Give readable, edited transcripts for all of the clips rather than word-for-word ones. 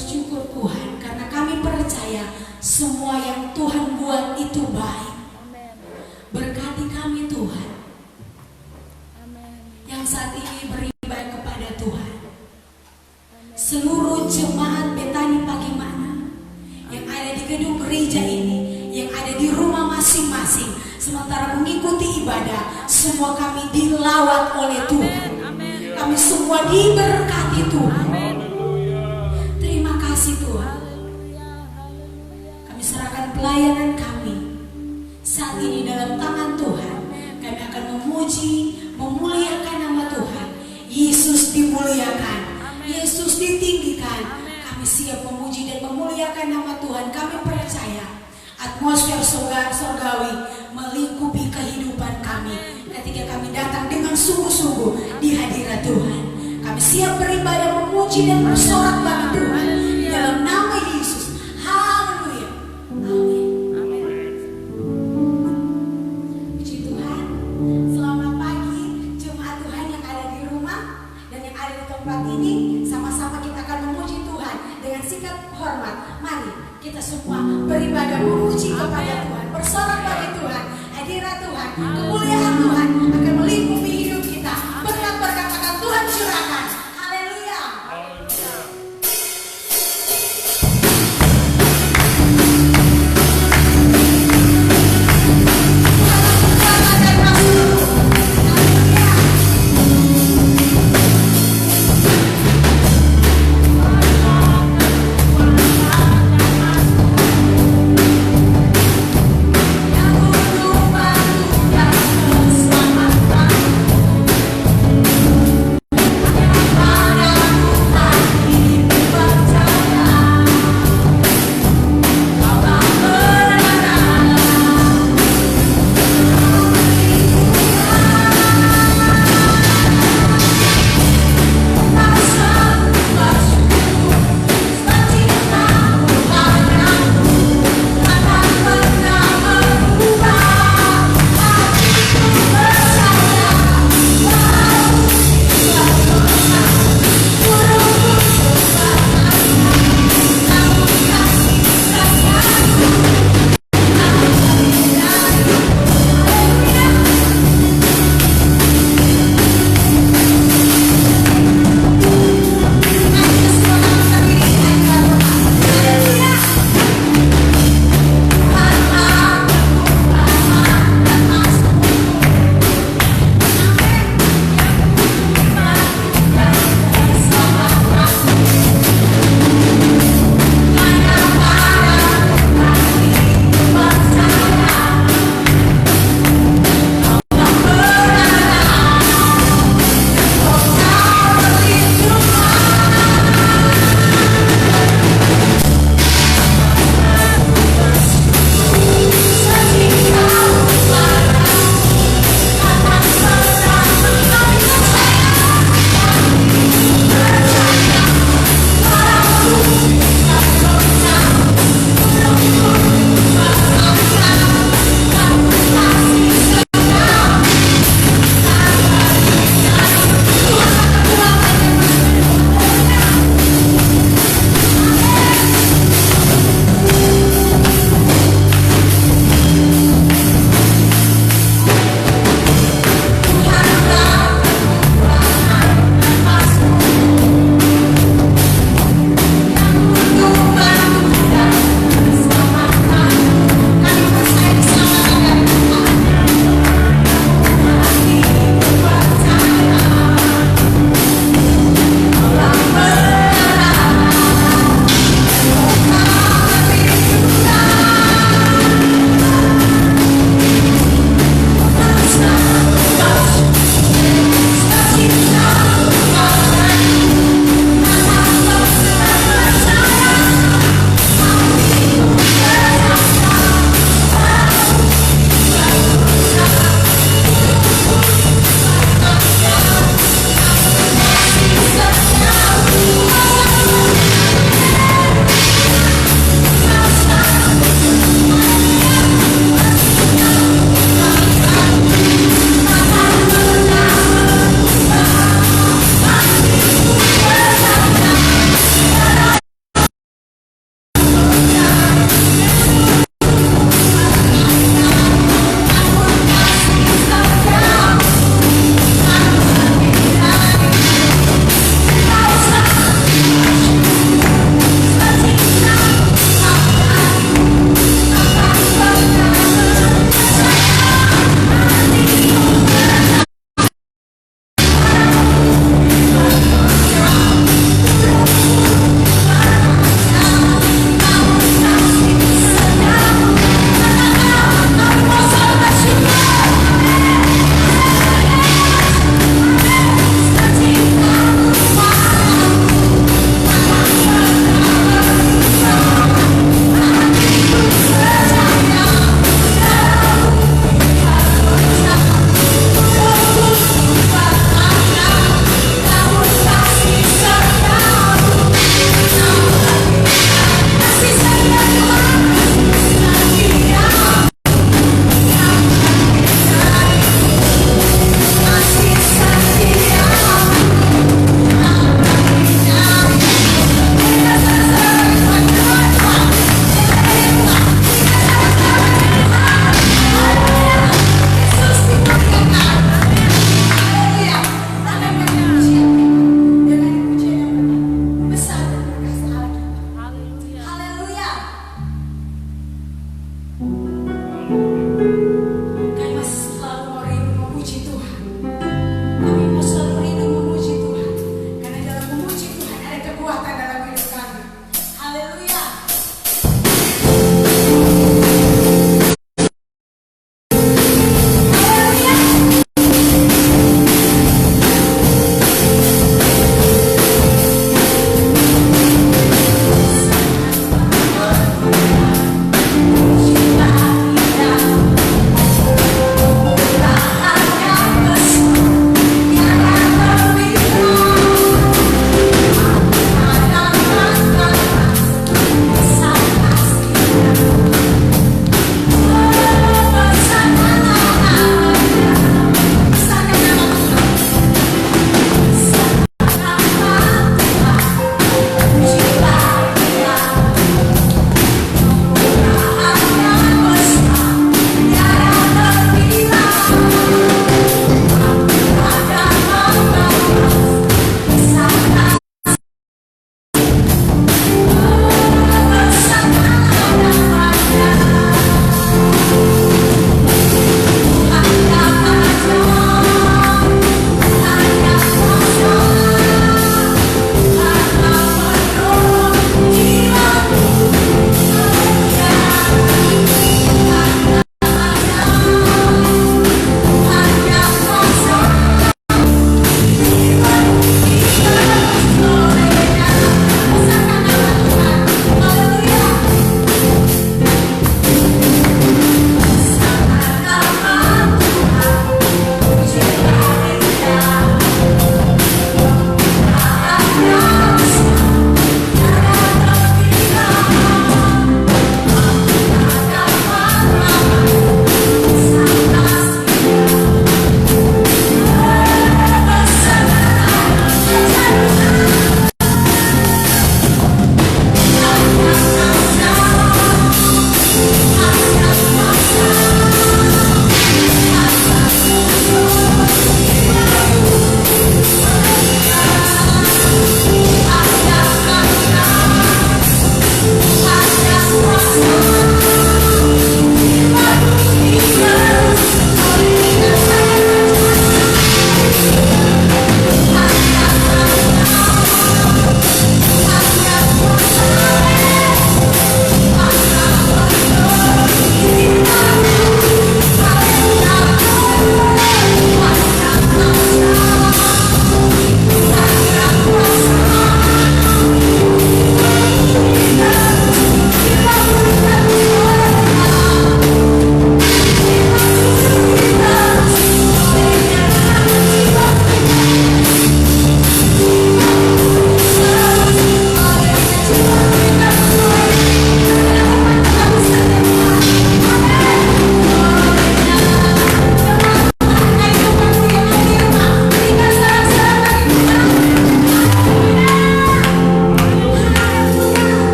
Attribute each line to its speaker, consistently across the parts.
Speaker 1: bersyukur Tuhan karena kami percaya semua yang Tuhan buat itu baik. Berkati kami Tuhan yang saat ini beribadah kepada Tuhan. Seluruh jemaat Betani Pagi Mana yang ada di gedung gereja ini, yang ada di rumah masing-masing, sementara mengikuti ibadah, semua kami dilawat oleh Tuhan. Kami semua diberkati Tuhan. Terima kasih Tuhan. Kami serahkan pelayanan kami saat ini dalam tangan Tuhan. Kami akan memuji, memuliakan nama Tuhan. Yesus dimuliakan, Yesus ditinggikan. Kami siap memuji dan memuliakan nama Tuhan. Kami percaya atmosfer surgawi melingkupi kehidupan kami ketika kami datang dengan sungguh-sungguh di hadirat Tuhan. Kami siap beribadah, memuji dan bersorak bagi Tuhan dalam nama Yesus. Haleluya. Amin. Puji Tuhan. Selamat pagi jemaat Tuhan yang ada di rumah dan yang ada di tempat ini. Sama-sama kita akan memuji Tuhan dengan sikap hormat. Mari kita semua beribadah, memuji kepada Tuhan, bersorak bagi Tuhan. Hadirat Tuhan, kemuliaan Tuhan akan melingkupi hidup kita. Berkat-berkat akan Tuhan curahkan. Haleluya. Yang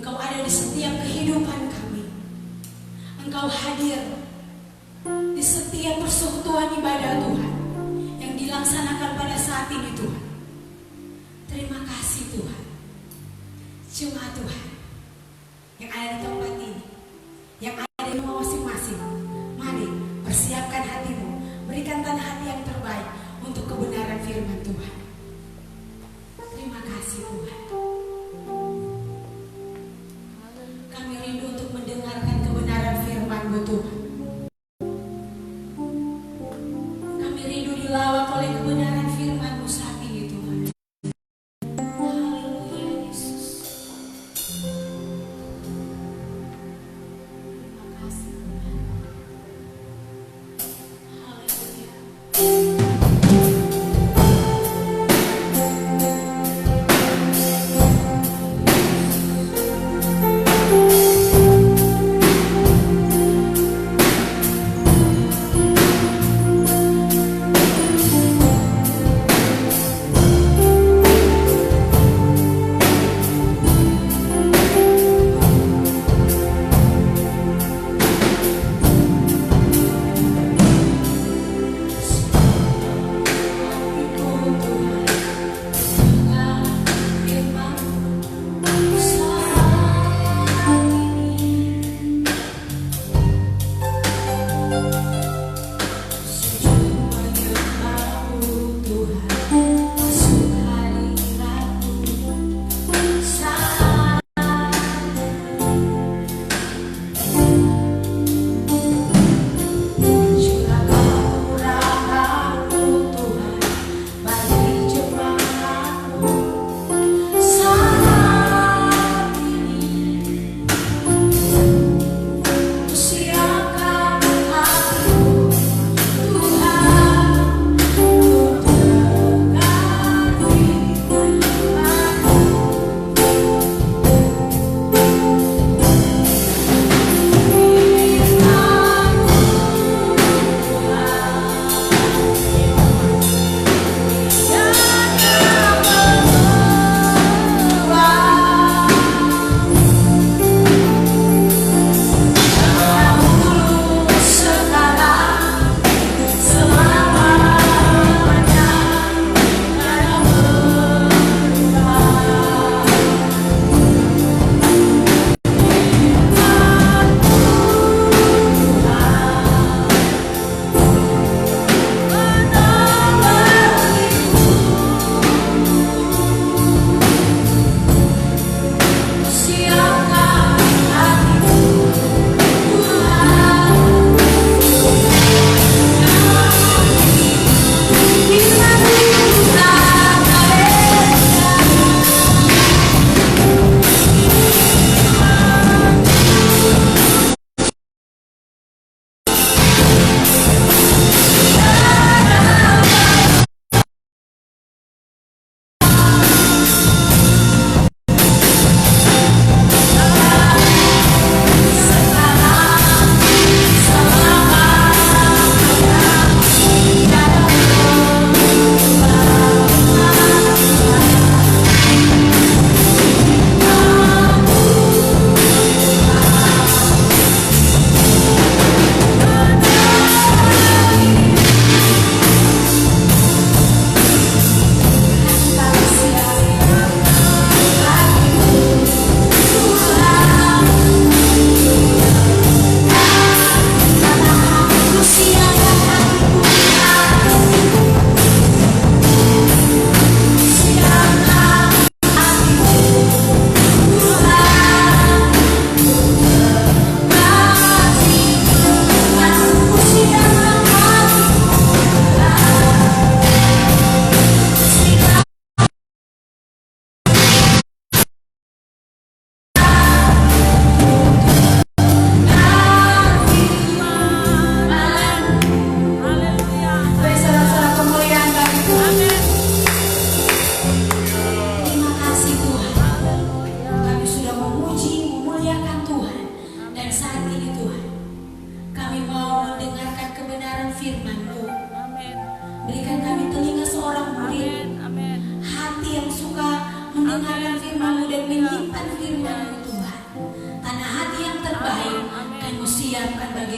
Speaker 1: Engkau ada di setiap kehidupan kami. Engkau hadir di setiap persekutuan ibadah Tuhan yang dilaksanakan pada saat ini Tuhan. Terima kasih Tuhan. Cuma Tuhan yang ada di tempat ini, yang ada di rumah masing-masing, mari persiapkan hatimu, berikan tanah hati yang terbaik untuk kebenaran firman Tuhan. Terima kasih Tuhan. Kami rindu untuk mendengarkan kebenaran firman-Mu Tuhan. Kami rindu dilawak oleh kebenaran firman-Mu saat ini Tuhan. Haleluya Yesus. Terima kasih Tuhan. Haleluya. mendengarkan firman-Mu dan menyimpan firman-Mu Tuhan. terbaik kamu siapkan bagi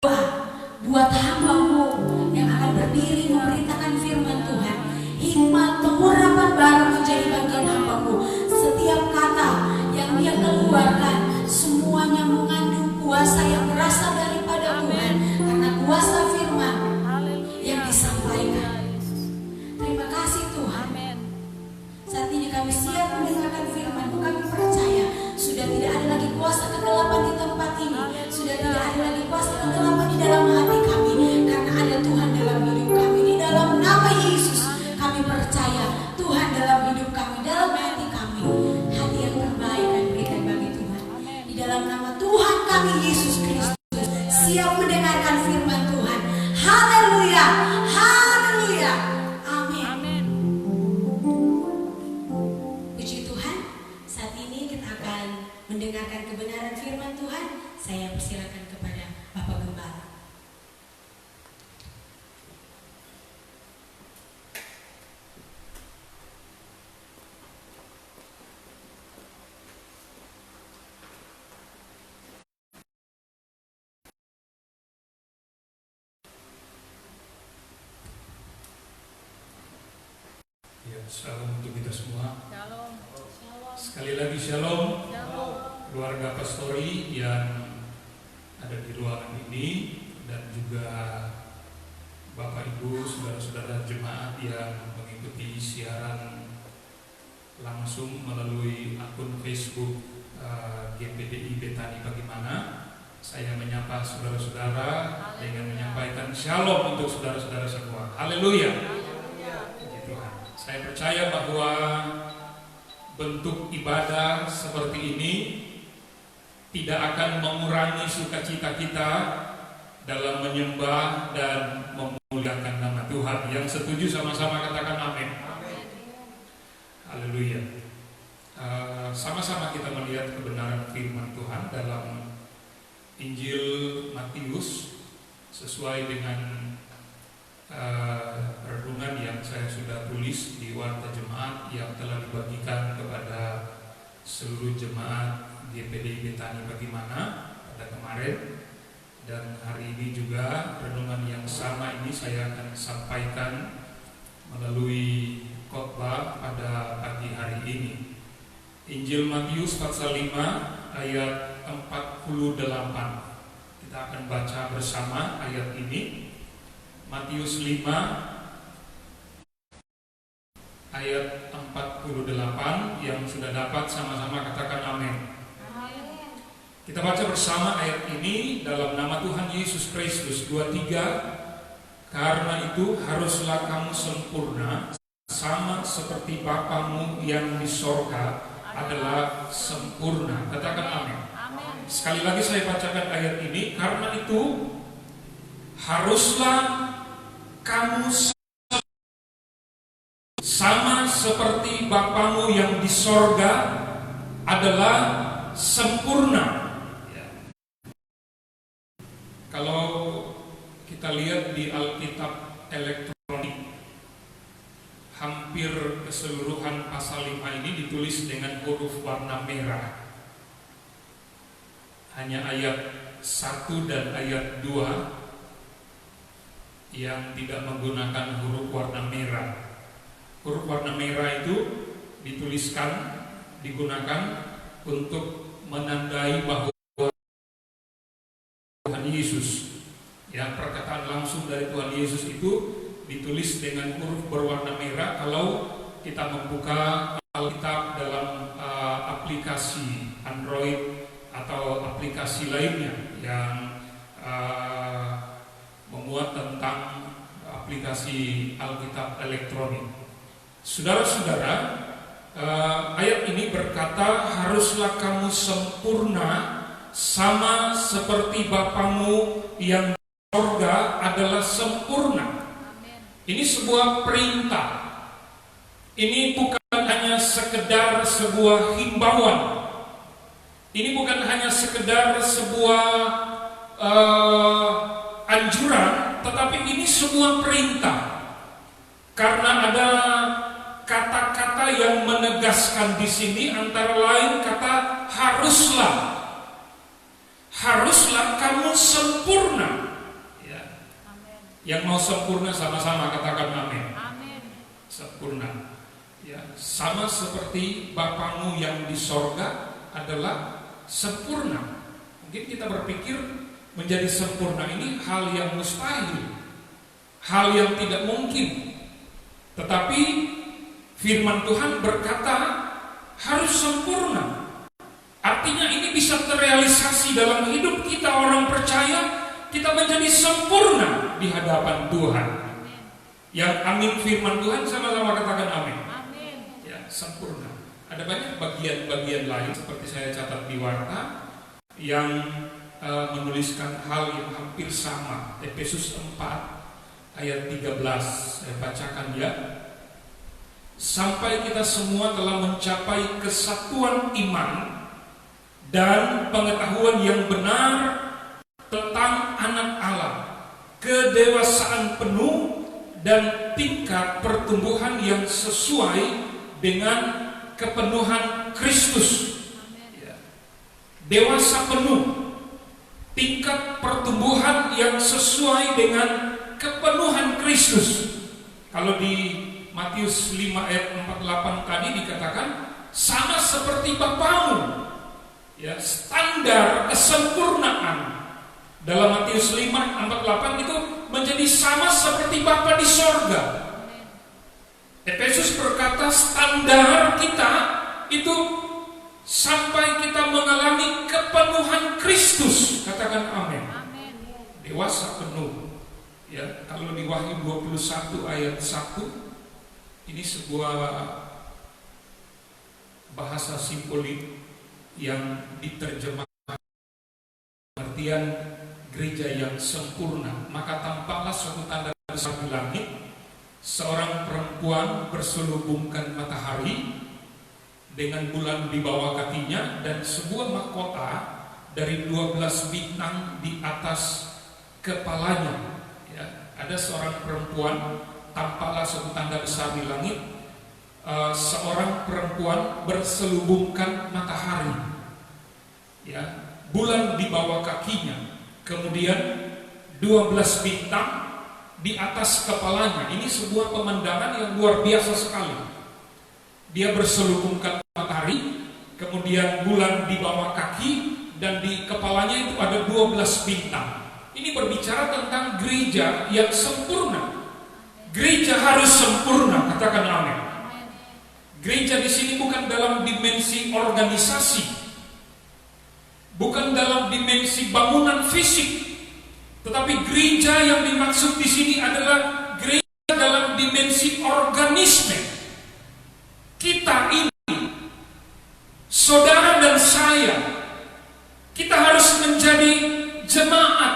Speaker 1: doa buat hamba-Mu yang akan berdiri memberitakan firman Tuhan. Hikmat pengurapan baru menjadi bagian hamba-Mu. Setiap kata yang dia keluarkan semuanya mengandung kuasa yang berasal daripada Tuhan, karena kuasa firman yang disampaikan. Terima kasih Tuhan. Saat ini kami siap mendengarkan firman-Mu. Kami percaya sudah tidak ada lagi kuasa kegelapan di tempat ini, sudah tidak ada lagi kuasa kegelapan di dalam hati kami, karena ada Tuhan dalam hidup kami. Di dalam nama Yesus kami percaya Tuhan dalam hidup kami, dalam hati kami. Hati yang terbaik kami berikan bagi Tuhan. Di dalam nama Tuhan kami Yesus Kristus siap mendengarkan firman Tuhan. Haleluya, haleluya, amin. Puji Tuhan. Saat ini kita akan mendengarkan kebenaran firman Tuhan. Saya persilakan kepada Bapak Gembala.
Speaker 2: Ya, shalom untuk kita semua.
Speaker 3: Shalom.
Speaker 2: Sekali lagi shalom.
Speaker 3: Shalom.
Speaker 2: Keluarga pastori yang ada di ruangan ini dan juga Bapak Ibu, saudara-saudara jemaat yang mengikuti siaran langsung melalui akun Facebook GPDI Betani Bagaimana. Saya menyapa saudara-saudara dengan menyampaikan shalom untuk saudara-saudara semua. Haleluya. Puji Tuhan. Saya percaya bahwa bentuk ibadah seperti ini tidak akan mengurangi sukacita kita dalam menyembah dan memuliakan nama Tuhan. Yang setuju sama-sama katakan amin. Haleluya. Sama-sama kita melihat kebenaran firman Tuhan dalam Injil Matius sesuai dengan renungan yang saya sudah tulis di warta jemaat yang telah dibagikan kepada seluruh jemaat GPDI Betani Bagaimana pada kemarin. Dan hari ini juga renungan yang sama ini saya akan sampaikan melalui khotbah pada pagi hari ini. Injil Matius pasal 5 ayat 48. Kita akan baca bersama ayat ini. Matius 5 ayat 48. Yang sudah dapat sama-sama katakan amin. Kita baca bersama ayat ini dalam nama Tuhan Yesus Kristus. 23. Karena itu haruslah kamu sempurna sama seperti Bapamu yang di sorga adalah sempurna. Katakan amin. Sekali lagi saya bacakan ayat ini. Karena itu haruslah kamu sama seperti Bapamu yang di sorga adalah sempurna. Kalau kita lihat di Alkitab elektronik, hampir keseluruhan pasal 5 ini ditulis dengan huruf warna merah. Hanya ayat 1 dan ayat 2 yang tidak menggunakan huruf warna merah. Huruf warna merah itu digunakan untuk menandai bahwa Tuhan Yesus, yang perkataan langsung dari Tuhan Yesus itu ditulis dengan huruf berwarna merah. Kalau kita membuka Alkitab dalam aplikasi Android atau aplikasi lainnya yang memuat tentang aplikasi Alkitab elektronik. Saudara-saudara, ayat ini berkata haruslah kamu sempurna sama seperti Bapamu yang di surga adalah sempurna. Ini sebuah perintah. Ini bukan hanya sekedar sebuah himbauan. Ini bukan hanya sekedar sebuah anjuran, tetapi ini sebuah perintah. Karena ada kata-kata yang menegaskan di sini, antara lain kata haruslah. haruslah kamu sempurna. Ya. Yang mau sempurna sama-sama katakan amin. Sempurna. Ya, sama seperti Bapamu yang di sorga adalah sempurna. Mungkin kita berpikir menjadi sempurna ini hal yang mustahil, hal yang tidak mungkin. Tetapi firman Tuhan berkata harus sempurna. Artinya ini bisa terrealisasi dalam hidup kita orang percaya. Kita menjadi sempurna di hadapan Tuhan. Yang amin firman Tuhan sama-sama katakan amin. Ya, sempurna. Ada banyak bagian-bagian lain seperti saya catat di warta yang menuliskan hal yang hampir sama. Efesus 4 ayat 13 saya bacakan ya. Sampai kita semua telah mencapai kesatuan iman dan pengetahuan yang benar tentang anak Allah, kedewasaan penuh dan tingkat pertumbuhan yang sesuai dengan kepenuhan Kristus. Ya. Dewasa penuh, tingkat pertumbuhan yang sesuai dengan kepenuhan Kristus. Kalau di Matius 5 ayat 48 tadi dikatakan sama seperti Bapamu. Ya, standar kesempurnaan dalam Matius 5:48 itu menjadi sama seperti Bapa di sorga. Efesus berkata standar kita itu sampai kita mengalami kepenuhan Kristus. Katakan amin. Dewasa penuh. Ya, kalau di Wahyu 21 ayat 1 ini sebuah bahasa simbolik yang diterjemahkan pengertian gereja yang sempurna. Maka tampaklah suatu tanda besar di langit, seorang perempuan berselubungkan matahari dengan bulan di bawah kakinya dan sebuah mahkota dari 12 bintang di atas kepalanya. Ya, ada seorang perempuan, tampaklah suatu tanda besar di langit, seorang perempuan berselubungkan matahari, ya, bulan di bawah kakinya, kemudian 12 bintang di atas kepalanya. Ini sebuah pemandangan yang luar biasa sekali. Dia berselubungkan matahari, kemudian bulan di bawah kaki, dan di kepalanya itu ada 12 bintang. Ini berbicara tentang gereja yang sempurna. Gereja harus sempurna, katakan amin. Gereja di sini bukan dalam dimensi organisasi, bukan dalam dimensi bangunan fisik, tetapi gereja yang dimaksud di sini adalah gereja dalam dimensi organisme. Kita ini, saudara dan saya, kita harus menjadi jemaat,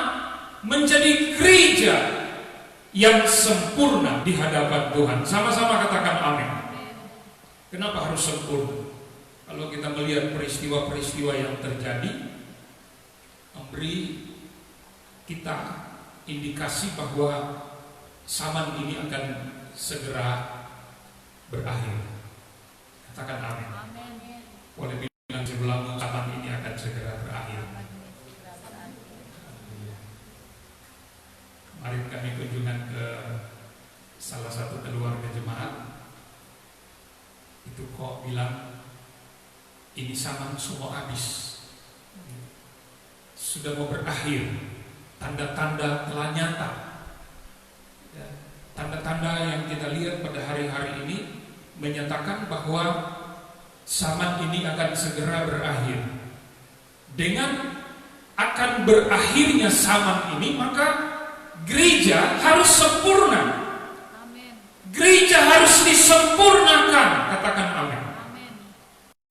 Speaker 2: menjadi gereja yang sempurna di hadapan Tuhan. Sama-sama katakan amin. Kenapa harus sempurna? Kalau kita melihat peristiwa-peristiwa yang terjadi, memberi kita indikasi bahwa zaman ini akan segera berakhir. Katakan amin. Boleh bilang sebelum zaman ini akan segera berakhir. Kemarin kami kunjungan ke salah satu keluarga jemaat. Itu kok bilang ini zaman semua habis, sudah mau berakhir, tanda-tanda telah nyata. Tanda-tanda yang kita lihat pada hari-hari ini menyatakan bahwa zaman ini akan segera berakhir. Dengan akan berakhirnya zaman ini, maka gereja harus sempurna. Gereja harus disempurnakan, katakan amin.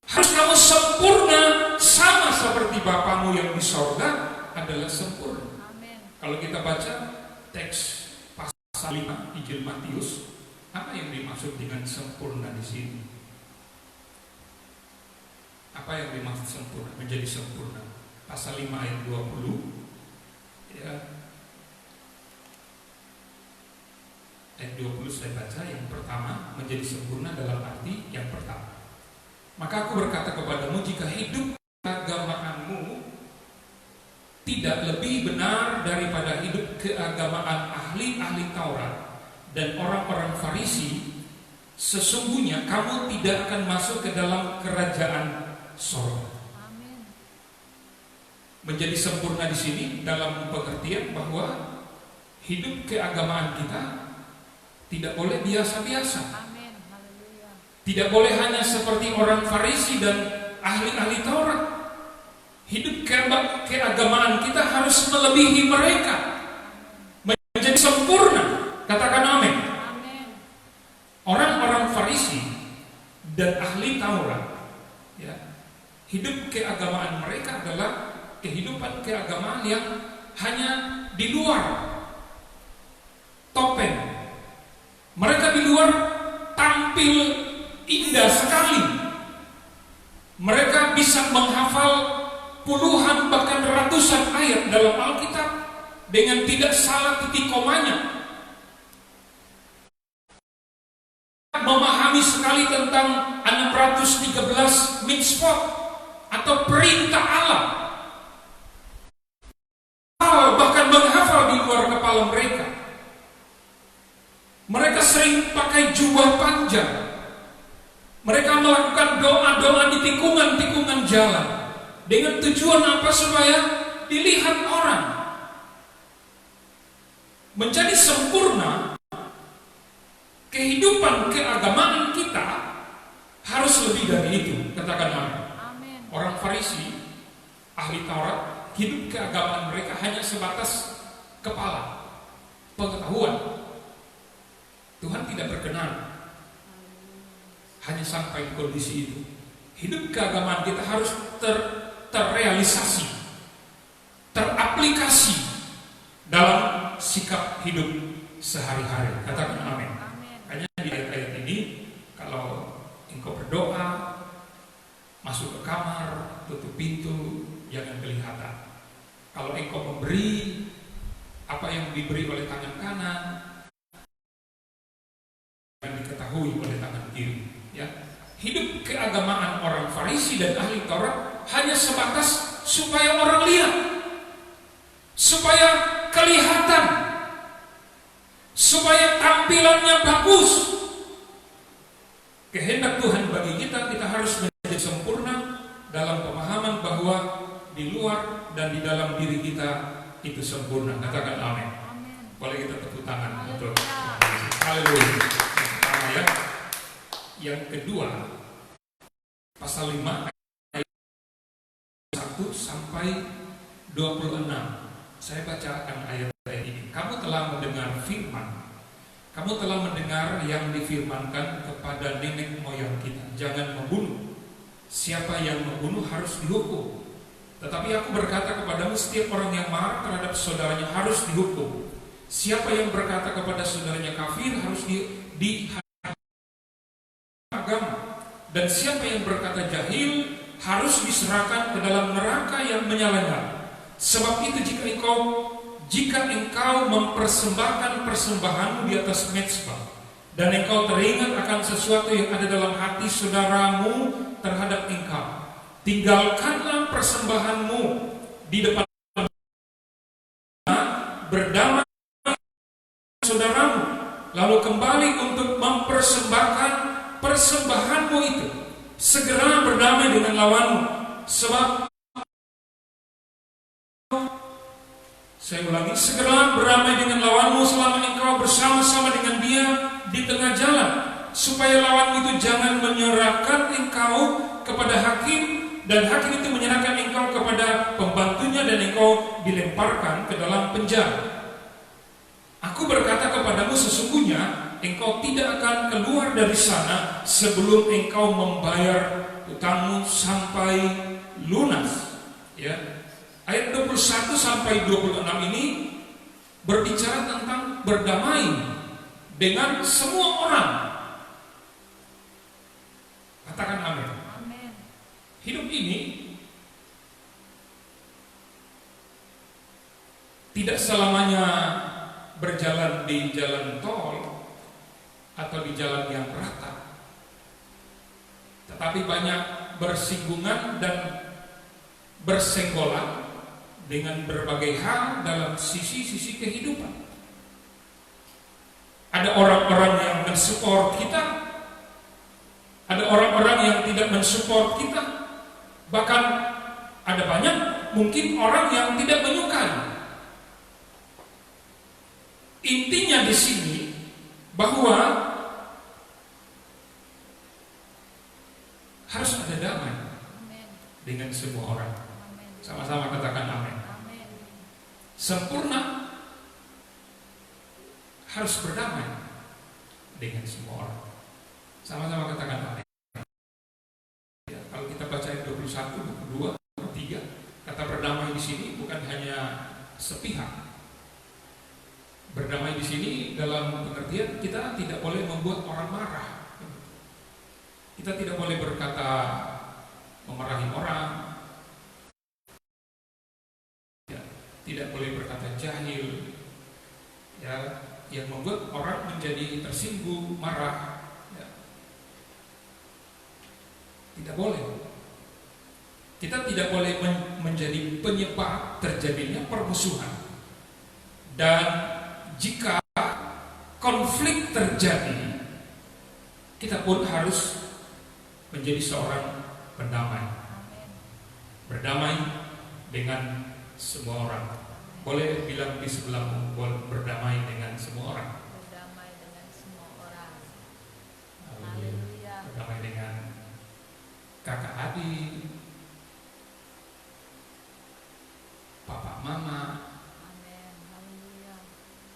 Speaker 2: Harus kamu sempurna sama seperti Bapamu yang di sorga adalah sempurna. Kalau kita baca teks pasal 5 Injil Matius, apa yang dimaksud dengan sempurna di sini? Apa yang dimaksud sempurna? Menjadi sempurna. Pasal 5 ayat 20, ya. Ayat 20 saya baca, yang pertama, menjadi sempurna dalam arti yang pertama. Maka aku berkata kepadamu, jika hidup keagamaanmu lebih benar daripada hidup keagamaan ahli-ahli Taurat dan orang-orang Farisi, sesungguhnya kamu tidak akan masuk ke dalam kerajaan sorga. Menjadi sempurna di sini dalam pengertian bahwa hidup keagamaan kita tidak boleh biasa-biasa. Tidak boleh hanya seperti orang Farisi dan ahli-ahli Taurat. Hidup keagamaan kita harus melebihi mereka, menjadi sempurna. Katakan amin. Orang-orang Farisi dan ahli Taurat, ya, hidup keagamaan mereka adalah kehidupan keagamaan yang hanya di luar topeng. Mereka di luar tampil indah sekali. Mereka bisa menghafal puluhan bahkan ratusan ayat dalam Alkitab dengan tidak salah titik komanya. Memahami sekali tentang 613 mitzvot atau perintah Allah. Bahkan menghafal di luar kepala mereka. Mereka sering pakai jubah panjang. Mereka melakukan doa-doa di tikungan-tikungan jalan. Dengan tujuan apa? Supaya dilihat orang. Menjadi sempurna, kehidupan keagamaan kita harus lebih dari itu. Katakan amin. Orang Farisi, ahli Taurat, hidup keagamaan mereka hanya sebatas kepala, pengetahuan. Tuhan tidak berkenan hanya sampai di kondisi itu. Hidup keagamaan kita harus terrealisasi, teraplikasi dalam sikap hidup sehari-hari. Katakan amin. Hanya di ayat-ayat ini, kalau engkau berdoa, masuk ke kamar, tutup pintu, jangan kelihatan. Kalau engkau memberi apa yang diberi oleh tangan kanan, yang diketahui oleh tangan kiri. Ya, hidup keagamaan orang Farisi dan ahli Taurat hanya sebatas supaya orang lihat, supaya kelihatan, supaya tampilannya bagus. Kehendak Tuhan bagi kita, kita harus menjadi sempurna dalam pemahaman bahwa di luar dan di dalam diri kita itu sempurna. Katakan amin. Boleh kita tepuk tangan untuk haleluya. Pertama ya. Yang kedua, pasal 5 ayat 1 sampai 26. Saya bacakan ayat-ayat ini. Kamu telah mendengar firman. Kamu telah mendengar yang difirmankan kepada nenek moyang kita, jangan membunuh. Siapa yang membunuh harus dihukum. Tetapi aku berkata kepadamu, setiap orang yang marah terhadap saudaranya harus dihukum. Siapa yang berkata kepada saudaranya kafir harus dihakimi agama. Dan siapa yang berkata jahil harus diserahkan ke dalam neraka yang menyala-nyala. Sebab itu jika engkau mempersembahkan persembahanmu di atas mezbah dan engkau teringat akan sesuatu yang ada dalam hati saudaramu terhadap engkau, tinggalkanlah persembahanmu di depan berdamai saudaramu, lalu kembali untuk mempersembahkan persembahanmu itu. Segera berdamai dengan lawanmu, sebab saya ulangi, segera berdamai dengan lawanmu selama engkau bersama-sama dengan dia di tengah jalan, supaya lawanmu itu jangan menyerahkan engkau kepada hakim, dan hakim itu menyerahkan engkau kepada pembantunya, dan engkau dilemparkan ke dalam penjara. Aku berkata kepadamu, sesungguhnya engkau tidak akan keluar dari sana sebelum engkau membayar utangmu sampai lunas. Ya. Ayat 21 sampai 26 ini berbicara tentang berdamai dengan semua orang. Katakan amin. Amin. Hidup ini tidak selamanya berjalan di jalan tol atau di jalan yang rata, tetapi banyak bersinggungan dan bersenggolan dengan berbagai hal dalam sisi-sisi kehidupan. Ada orang-orang yang mensupport kita, ada orang-orang yang tidak mensupport kita, bahkan ada banyak mungkin orang yang tidak menyukai. Intinya di sini bahwa harus ada damai dengan semua orang. Sama-sama katakan amin. Sempurna harus berdamai dengan semua orang. Sama-sama katakan amin. Ya, kalau kita baca ayat 21, 22, 23, kata berdamai di sini bukan hanya sepihak. Berdamai di sini dalam pengertian kita tidak boleh membuat orang marah. Kita tidak boleh berkata memarahi orang. Ya, tidak boleh berkata jahil. Ya, yang membuat orang menjadi tersinggung, marah. Ya. Tidak boleh. Kita tidak boleh menjadi penyebab terjadinya permusuhan. Dan jika konflik terjadi, kita pun harus menjadi seorang pendamai. Berdamai dengan semua orang. Boleh bilang di sebelahmu, berdamai dengan semua orang.
Speaker 3: Berdamai dengan semua orang.
Speaker 2: Haleluya. Berdamai dengan kakak adik, papa mama,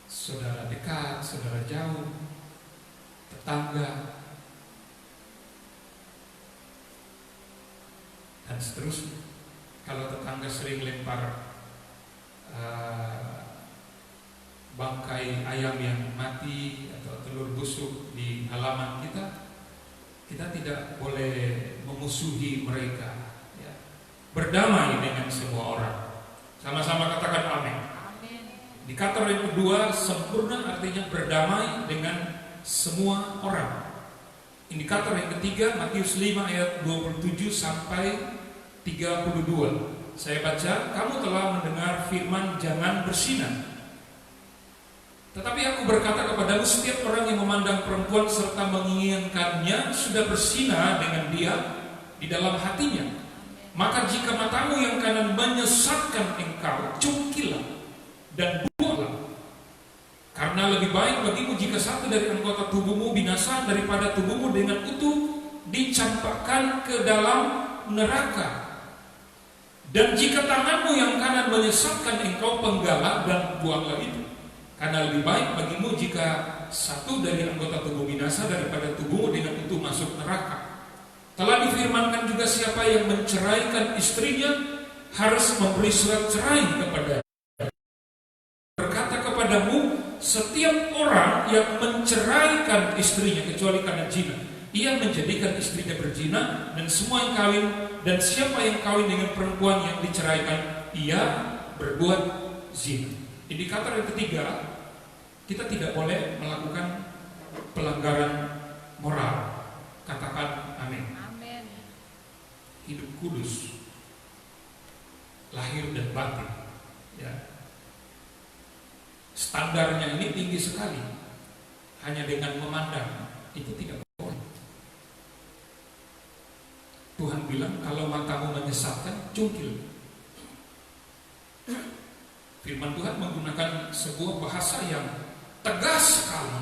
Speaker 2: saudara dekat, saudara jauh, tetangga, dan seterusnya. Kalau tetangga sering lempar bangkai ayam yang mati atau telur busuk di halaman kita, kita tidak boleh memusuhi mereka. Ya. Berdamai dengan semua orang. Sama-sama katakan amin. Indikator yang kedua, sempurna artinya berdamai dengan semua orang. Indikator yang ketiga, Matius 5 ayat 27 sampai 32. Saya baca, kamu telah mendengar firman jangan bersinah. Tetapi aku berkata kepadamu, setiap orang yang memandang perempuan serta menginginkannya sudah bersinah dengan dia di dalam hatinya. Maka jika matamu yang kanan menyesatkan engkau, cungkilah dan buanglah. Karena lebih baik bagimu jika satu dari anggota tubuhmu binasa daripada tubuhmu dengan utuh dicampakkan ke dalam neraka. Dan jika tanganmu yang kanan menyesatkan engkau, penggalah dan buanglah itu. Karena lebih baik bagimu jika satu dari anggota tubuh binasa daripada tubuhmu dengan utuh masuk neraka. Telah difirmankan juga, siapa yang menceraikan istrinya harus memberi surat cerai kepada. Berkata kepadamu, setiap orang yang menceraikan istrinya kecuali karena zina, ia menjadikan istrinya berzina, dan semua yang kawin dan siapa yang kawin dengan perempuan yang diceraikan, ia berbuat zina. Indikator yang ketiga, kita tidak boleh melakukan pelanggaran moral. Katakan amin.
Speaker 3: Amin.
Speaker 2: Hidup kudus, lahir dan batin. Ya. Standarnya ini tinggi sekali. Hanya dengan memandang itu tidak boleh. Tuhan bilang kalau matamu menyesatkan, cungkil. Firman Tuhan menggunakan sebuah bahasa yang tegas sekali.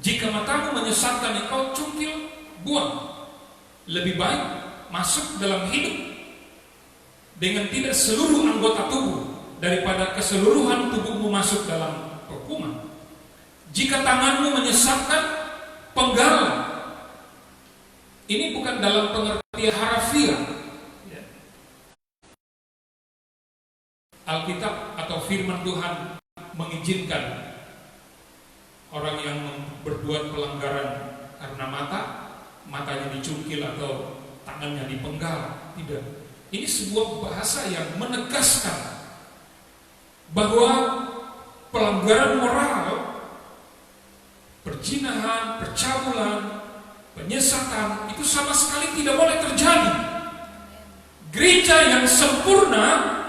Speaker 2: Jika matamu menyesatkan engkau, cungkil, buang. Lebih baik masuk dalam hidup dengan tidak seluruh anggota tubuh daripada keseluruhan tubuhmu masuk dalam hukuman. Jika tanganmu menyesatkan, penggal. Ini bukan dalam pengertian harafiah. Alkitab atau firman Tuhan mengizinkan orang yang berbuat pelanggaran karena matanya dicungkil atau tangannya dipenggal. Tidak. Ini sebuah bahasa yang menegaskan bahwa pelanggaran moral, perzinahan, percabulan, penyesatan itu sama sekali tidak boleh terjadi. Gereja yang sempurna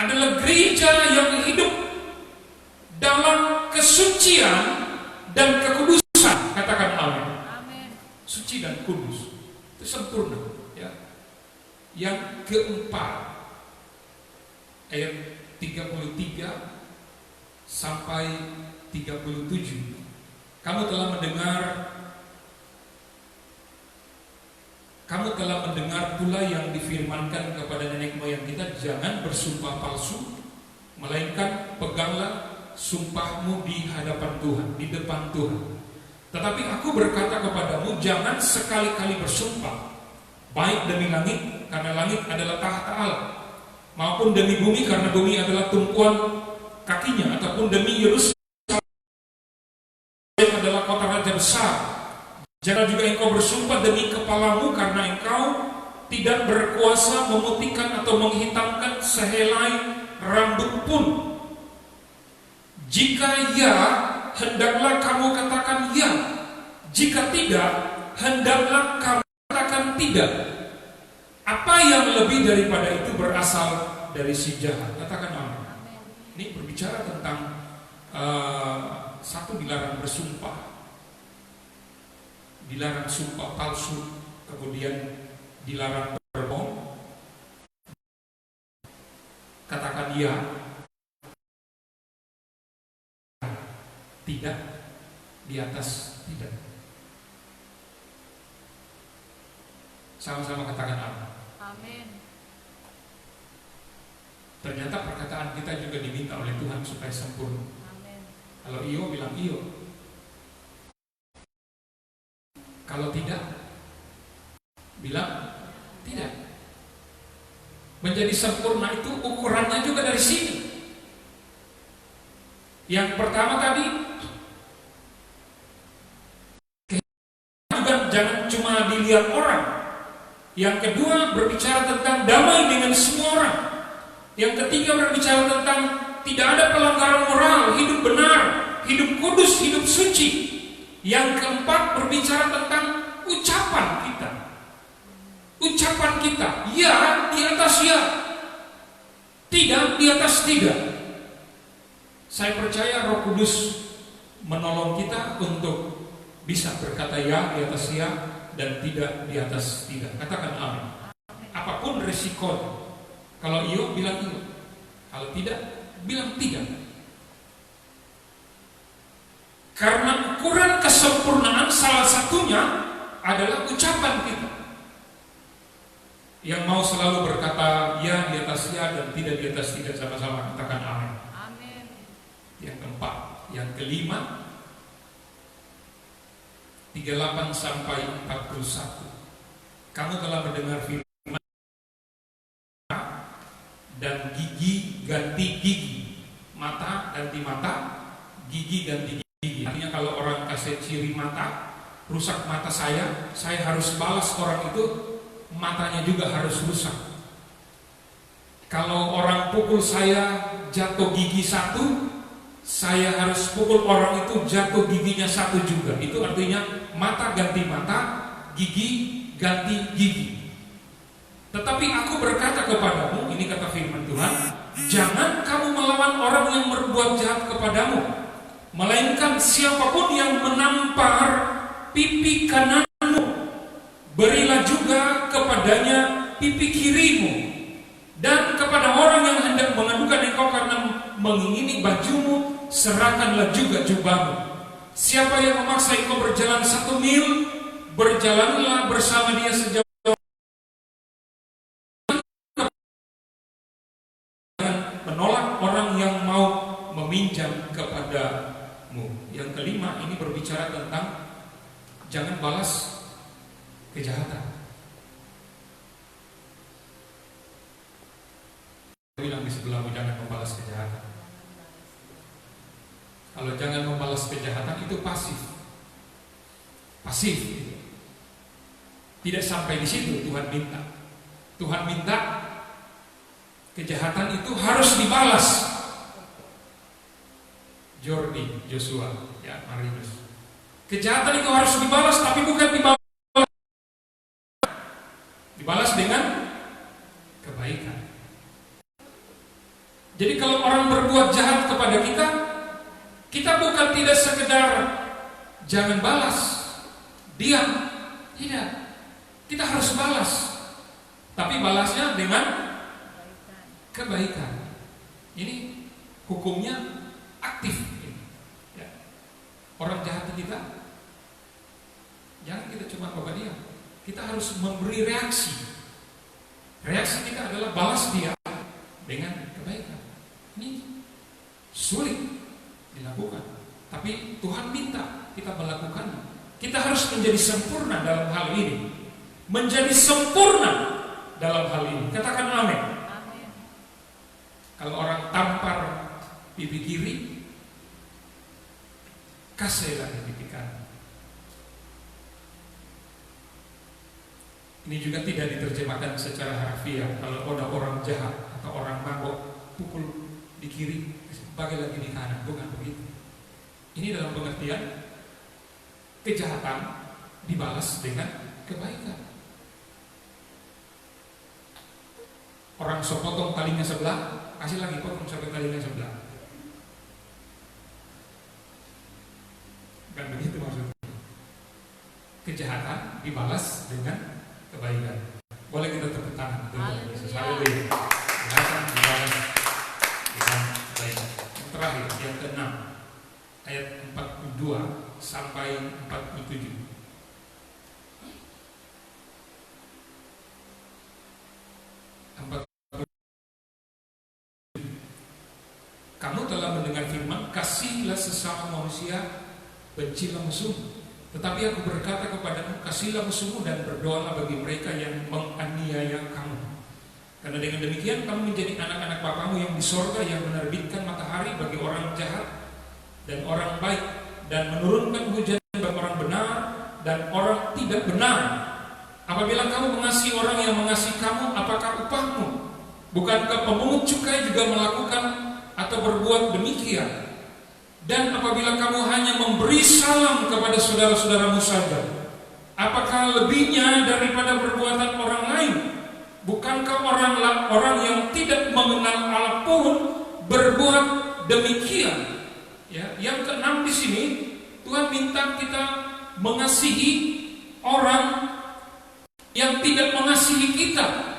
Speaker 2: adalah gereja yang hidup dalam kesucian dan kekudusan. Katakan amin.
Speaker 3: Amin.
Speaker 2: Suci dan kudus itu sempurna, ya. Yang keempat, ayat 33 sampai 37. Kamu telah mendengar pula yang difirmankan kepada nenek moyang kita, jangan bersumpah palsu, melainkan peganglah sumpahmu di hadapan Tuhan, di depan Tuhan. Tetapi aku berkata kepadamu, jangan sekali-kali bersumpah, baik demi langit, karena langit adalah tahta Allah, maupun demi bumi, karena bumi adalah tumpuan kakinya, ataupun demi Yerusalem adalah kota raja besar. Jangan juga engkau bersumpah demi kepalamu, karena engkau tidak berkuasa memutihkan atau menghitamkan sehelai rambut pun. Jika ya, hendaklah kamu katakan ya. Jika tidak, hendaklah kamu katakan tidak. Apa yang lebih daripada itu berasal dari si jahat. Katakan amin. Ini berbicara tentang satu, dilarang bersumpah, dilarang sumpah palsu, kemudian dilarang berbohong. Katakan ya, tidak, di atas tidak. Sama-sama katakan amin.
Speaker 3: Amin.
Speaker 2: Ternyata perkataan kita juga diminta oleh Tuhan supaya sempurna.
Speaker 3: Amin.
Speaker 2: Kalau iyo, bilang iyo. Kalau tidak, bilang tidak. Menjadi sempurna itu ukurannya juga dari sini. Yang pertama tadi, juga jangan cuma dilihat orang. Yang kedua, berbicara tentang damai dengan semua orang. Yang ketiga, berbicara tentang tidak ada pelanggaran moral, hidup benar, hidup kudus, hidup suci. Yang keempat, berbicara tentang ucapan kita. Ucapan kita, ya di atas ya, tidak di atas tidak. Saya percaya Roh Kudus menolong kita untuk bisa berkata ya di atas ya dan tidak di atas tidak. Katakan amin. Apapun resikonya. Kalau iyo, bilang iyo. Kalau tidak, bilang tidak. Karena ukuran kesempurnaan salah satunya adalah ucapan kita. Yang mau selalu berkata ya di atas ya dan tidak di atas tidak, sama-sama katakan amin.
Speaker 3: Amin.
Speaker 2: Yang keempat, yang kelima, 38 sampai 41. Kamu telah mendengar firman dan gigi ganti gigi, mata ganti mata, gigi ganti gigi. Artinya kalau orang kasih ciri mata, rusak mata saya harus balas orang itu, matanya juga harus rusak. Kalau orang pukul saya jatuh gigi satu, saya harus pukul orang itu jatuh giginya satu juga. Itu artinya mata ganti mata, gigi ganti gigi. Tetapi aku berkata kepadamu, ini kata firman Tuhan, jangan kamu melawan orang yang berbuat jahat kepadamu, melainkan siapapun yang menampar pipi kananmu, berilah juga kepadanya pipi kirimu. Dan kepada orang yang hendak mengadukan engkau karena mengingini bajumu, serahkanlah juga jubahmu. Siapa yang memaksa engkau berjalan 1 mil, berjalanlah bersama dia sejauh. Menolak orang yang mau meminjam kepadamu. Yang kelima, ini berbicara tentang jangan balas kejahatan. Bilang di sebelahmu, jangan membalas kejahatan. Kalau jangan membalas kejahatan itu pasif. Pasif. Tidak sampai di situ Tuhan minta. Tuhan minta kejahatan itu harus dibalas. Jordi, Joshua, ya Marinus. Kejahatan itu harus dibalas, tapi bukan dibalas dengan kebaikan. Jadi kalau orang berbuat jahat kepada kita, kita bukan tidak sekedar jangan balas, diam, tidak. Kita harus balas, tapi balasnya dengan kebaikan. Ini hukumnya aktif. Ya. Orang jahat kita, jangan kita cuma bawa diam. Kita harus memberi reaksi. Reaksi kita adalah balas dia dengan kebaikan. Ini sulit dilakukan, tapi Tuhan minta kita melakukannya. Kita harus menjadi sempurna dalam hal ini. Menjadi sempurna dalam hal ini. Katakan amin. Kalau orang tampar pipi kiri, kasihlah pipi kanan. Ini juga tidak diterjemahkan secara harfiah. Kalau ada orang jahat atau orang mabuk, pukul di kiri, bagi lagi di kanan, bukan begitu. Ini dalam pengertian kejahatan dibalas dengan kebaikan. Orang sepotong talinya sebelah, kasih lagi potong sampai talinya sebelah. Bukan begitu maksudnya. Kejahatan dibalas dengan kebaikan. Boleh kita tepuk tangan. Haleluya. Kejahatan dibalas dengan kebaikan. Yang terakhir, yang ke-6, ayat 42 sampai 47. Kamu telah mendengar firman, kasihilah sesama manusia, bencilah musuh. Tetapi aku berkata kepadamu, kasihilah musuhmu dan berdoalah bagi mereka yang menganiaya kamu. Karena dengan demikian kamu menjadi anak-anak Bapamu yang di sorga, yang menerbitkan matahari bagi orang jahat dan orang baik, dan menurunkan hujan bagi orang benar dan orang tidak benar. Apabila kamu mengasihi orang yang mengasihi kamu, apakah upahmu? Bukankah pemungut cukai juga melakukan atau berbuat demikian? Dan apabila kamu hanya memberi salam kepada saudara-saudaramu saja, apakah lebihnya daripada perbuatan orang lain? Bukankah orang yang tidak mengenal Allah pun berbuat demikian? Ya, yang ke-6 di sini Tuhan minta kita mengasihi orang yang tidak mengasihi kita.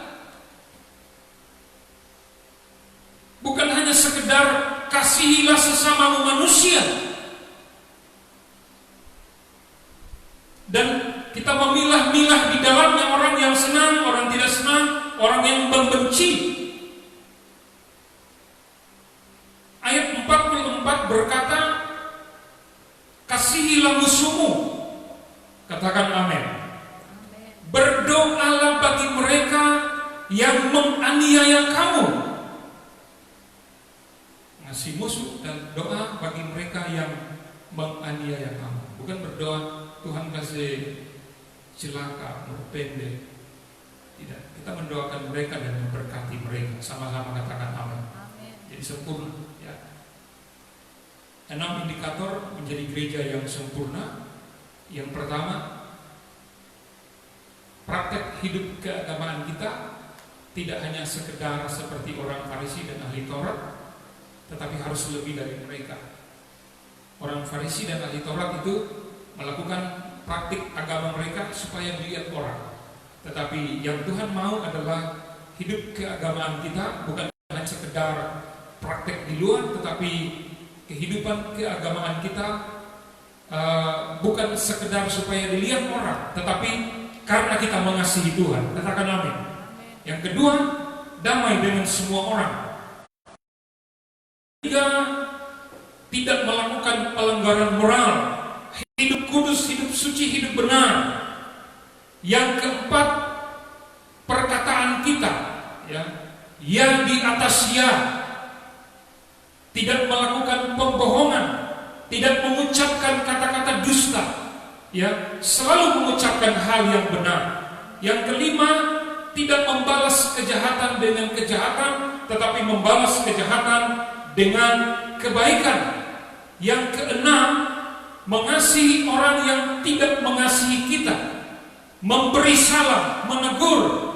Speaker 2: Bukan hanya sekedar kasihilah sesamamu manusia, dan kita memilah-milah di dalamnya orang yang senang, orang tidak senang, orang yang membenci. Ayat 44 berkata, kasihilah musuhmu. Katakan amin. Berdoalah bagi mereka yang menganiaya kamu. Ngasih musuh dan doa bagi mereka yang menganiaya kamu. Bukan berdoa Tuhan kasih celaka, pendek. Tidak. Kita mendoakan mereka dan memberkati mereka. Sama-sama katakan amin. Jadi sempurna. Ya. 6 indikator menjadi gereja yang sempurna. Yang pertama, praktek hidup keagamaan kita tidak hanya sekedar seperti orang Farisi dan ahli Taurat, tetapi harus lebih dari mereka. Orang Farisi dan ahli Taurat itu melakukan praktik agama mereka supaya dilihat orang. Tetapi yang Tuhan mau adalah hidup keagamaan kita bukan hanya sekedar praktek di luar, tetapi kehidupan keagamaan kita bukan sekedar supaya dilihat orang, tetapi karena kita mengasihi Tuhan. Katakan amin. Yang kedua, damai dengan semua orang. Tiga, tidak melakukan pelanggaran moral, hidup kudus, hidup suci, hidup benar. Yang keempat, perkataan kita, ya di atas ya, tidak melakukan pembohongan, tidak mengucapkan kata-kata dusta, selalu mengucapkan hal yang benar. Yang kelima, tidak membalas kejahatan dengan kejahatan, tetapi membalas kejahatan dengan kebaikan. Yang keenam, mengasihi orang yang tidak mengasihi kita, memberi salam, menegur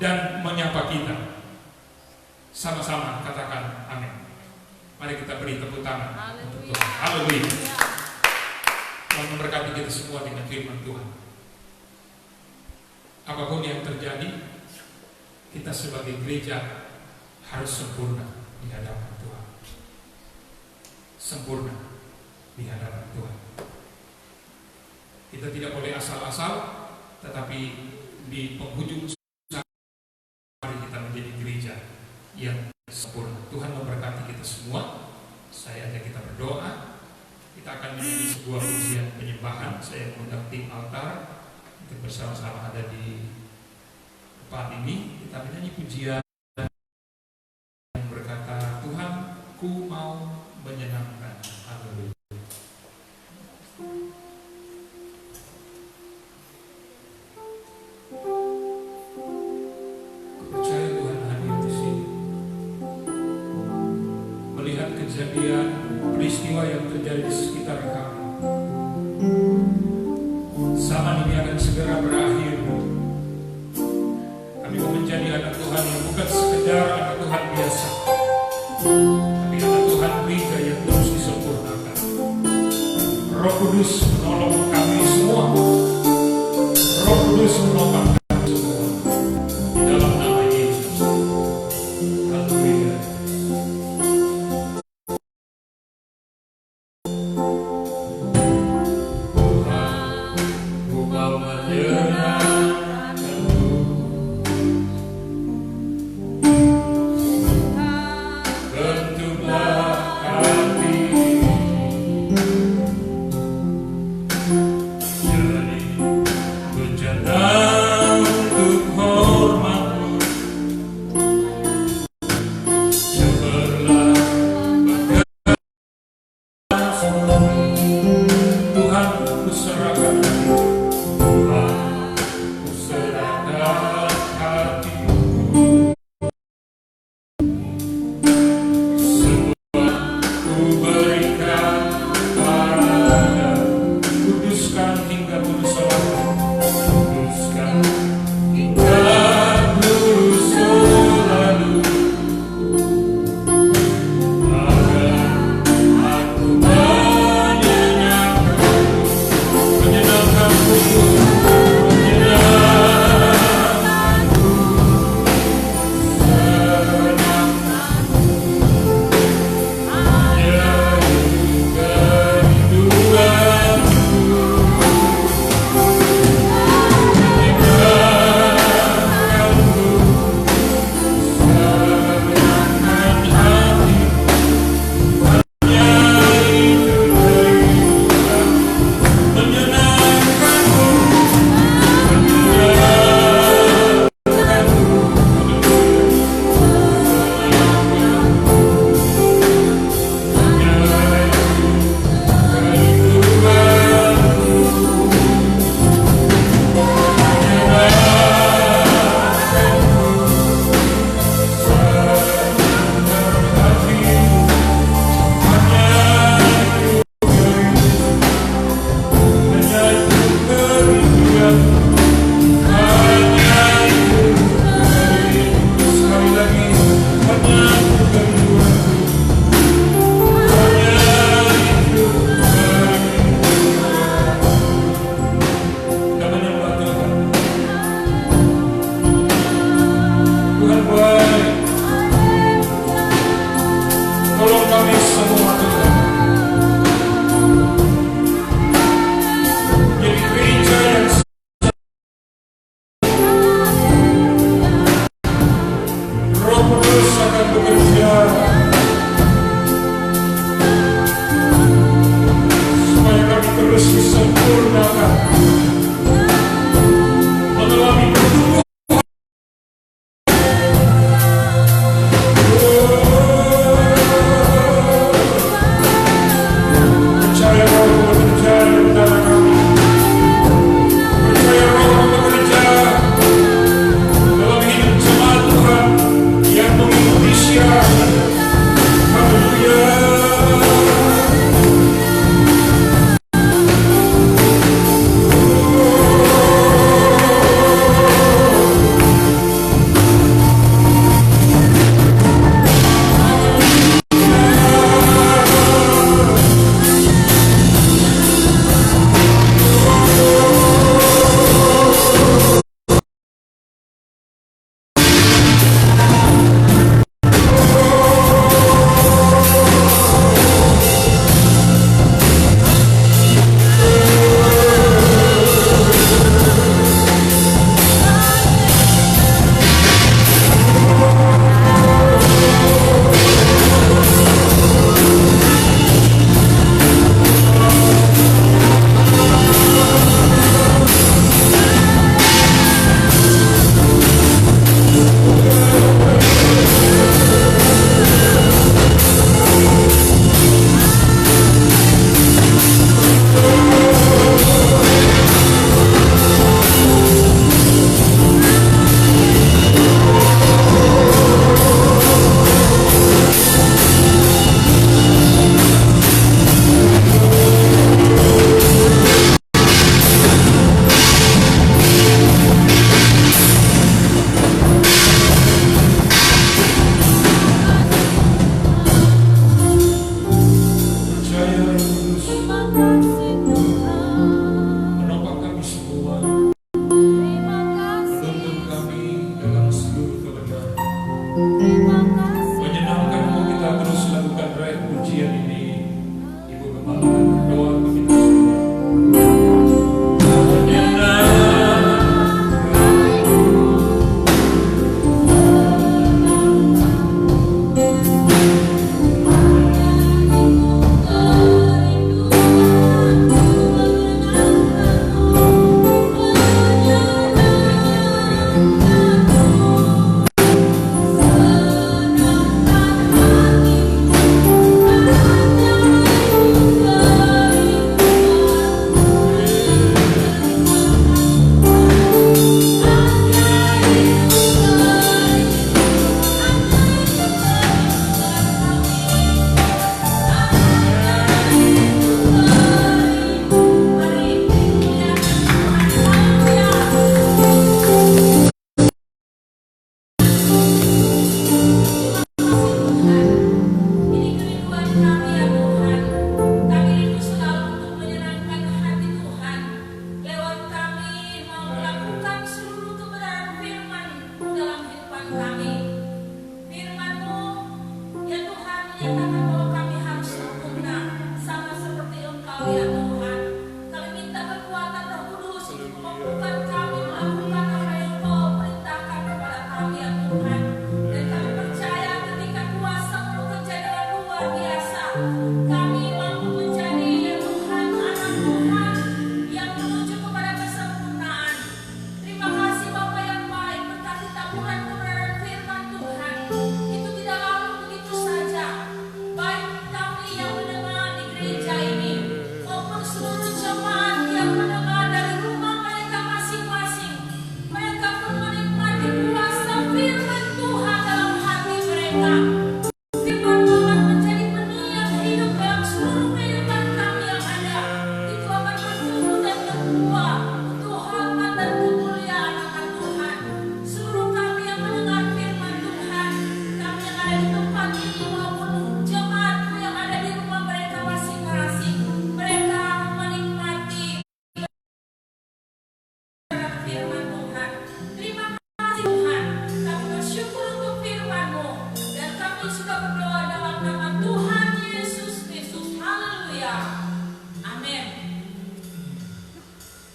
Speaker 2: dan menyapa kita. Sama-sama katakan amin. Mari kita beri tepuk tangan untuk Tuhan. Haleluya. Tuhan memberkati kita semua dengan firman Tuhan. Apapun yang terjadi, kita sebagai gereja harus sempurna di hadapan Tuhan. Sempurna di hadapan Tuhan. Kita tidak boleh asal-asal, tetapi di penghujung mari kita menjadi gereja yang sempurna. Tuhan memberkati kita semua. Saya ajak kita berdoa. Kita akan menyanyi sebuah pujian penyembahan. Saya mengundang tim altar untuk bersama-sama ada di depan ini. Kita menyanyi pujian yang berkata, Tuhan, ku mau menyenangkan. Haleluya. Percaya Tuhan hadir di sini. Melihat kejadian peristiwa yang terjadi di sekitar kami. Zaman ini akan segera berakhir. Kami mau menjadi anak Tuhan yang bukan sekedar anak Tuhan biasa, tapi anak Tuhan gereja yang terus disempurnakan. Roh Kudus menolong kami semua. Roh Kudus menolong kami semua. Di dalam nama Yesus. Haleluya.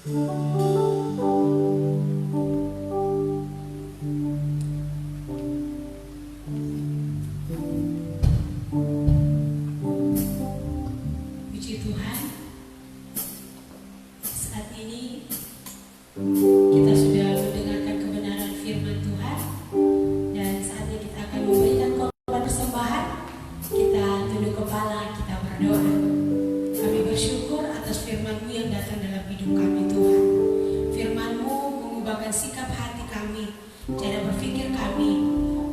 Speaker 1: Puji Tuhan, saat ini kita sudah mendengarkan kebenaran firman Tuhan, dan saatnya kita akan memberikan korban persembahan. Kita tunduk kepala, kita berdoa. Kami bersyukur atas firman-Mu yang datang dalam hidup kami, Tuhan. Firman-Mu mengubahkan sikap hati kami, cara berpikir kami.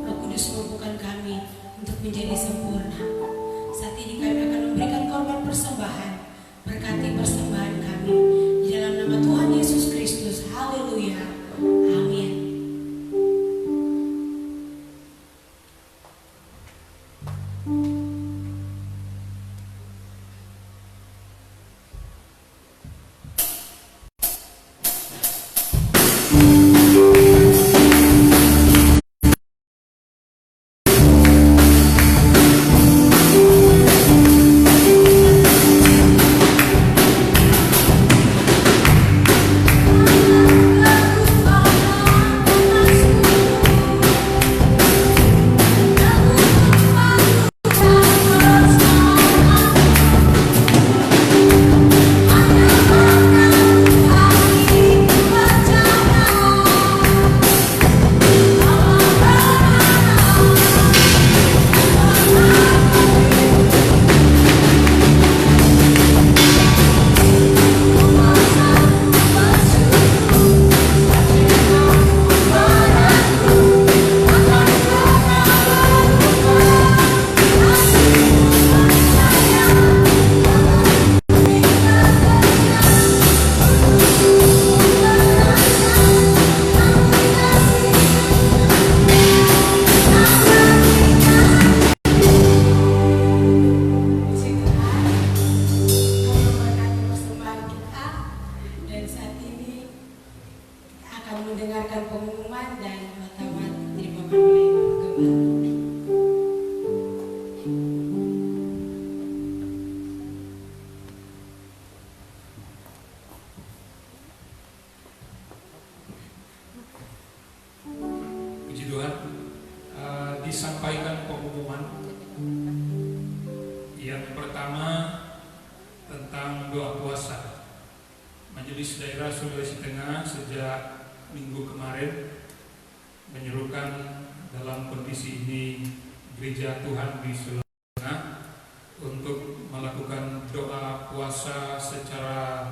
Speaker 1: Roh Kudus mampukan kami untuk menjadi sempurna. Saat ini kami akan memberikan korban persembahan. Berkati persembahan kami di dalam nama Tuhan Yesus Kristus. Haleluya. Amin. Mendengarkan pengumuman dan wartawan dibawakan oleh Bapak Gembala.
Speaker 2: Puji Tuhan, disampaikan pengumuman. Yang pertama tentang doa puasa. Majelis Daerah Sulawesi Tengah sejak minggu kemarin menyerukan dalam kondisi ini Gereja Tuhan di Sulawesi Tengah untuk melakukan doa puasa secara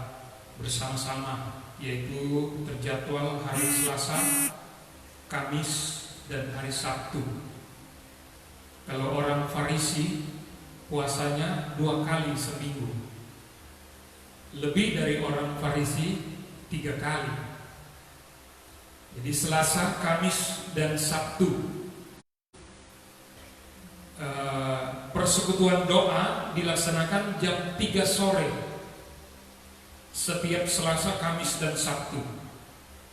Speaker 2: bersama-sama, yaitu terjadwal hari Selasa, Kamis, dan hari Sabtu. Kalau orang Farisi puasanya 2 kali seminggu, lebih dari orang Farisi 3 kali. Jadi Selasa, Kamis, dan Sabtu persekutuan doa dilaksanakan jam 3 sore setiap Selasa, Kamis, dan Sabtu.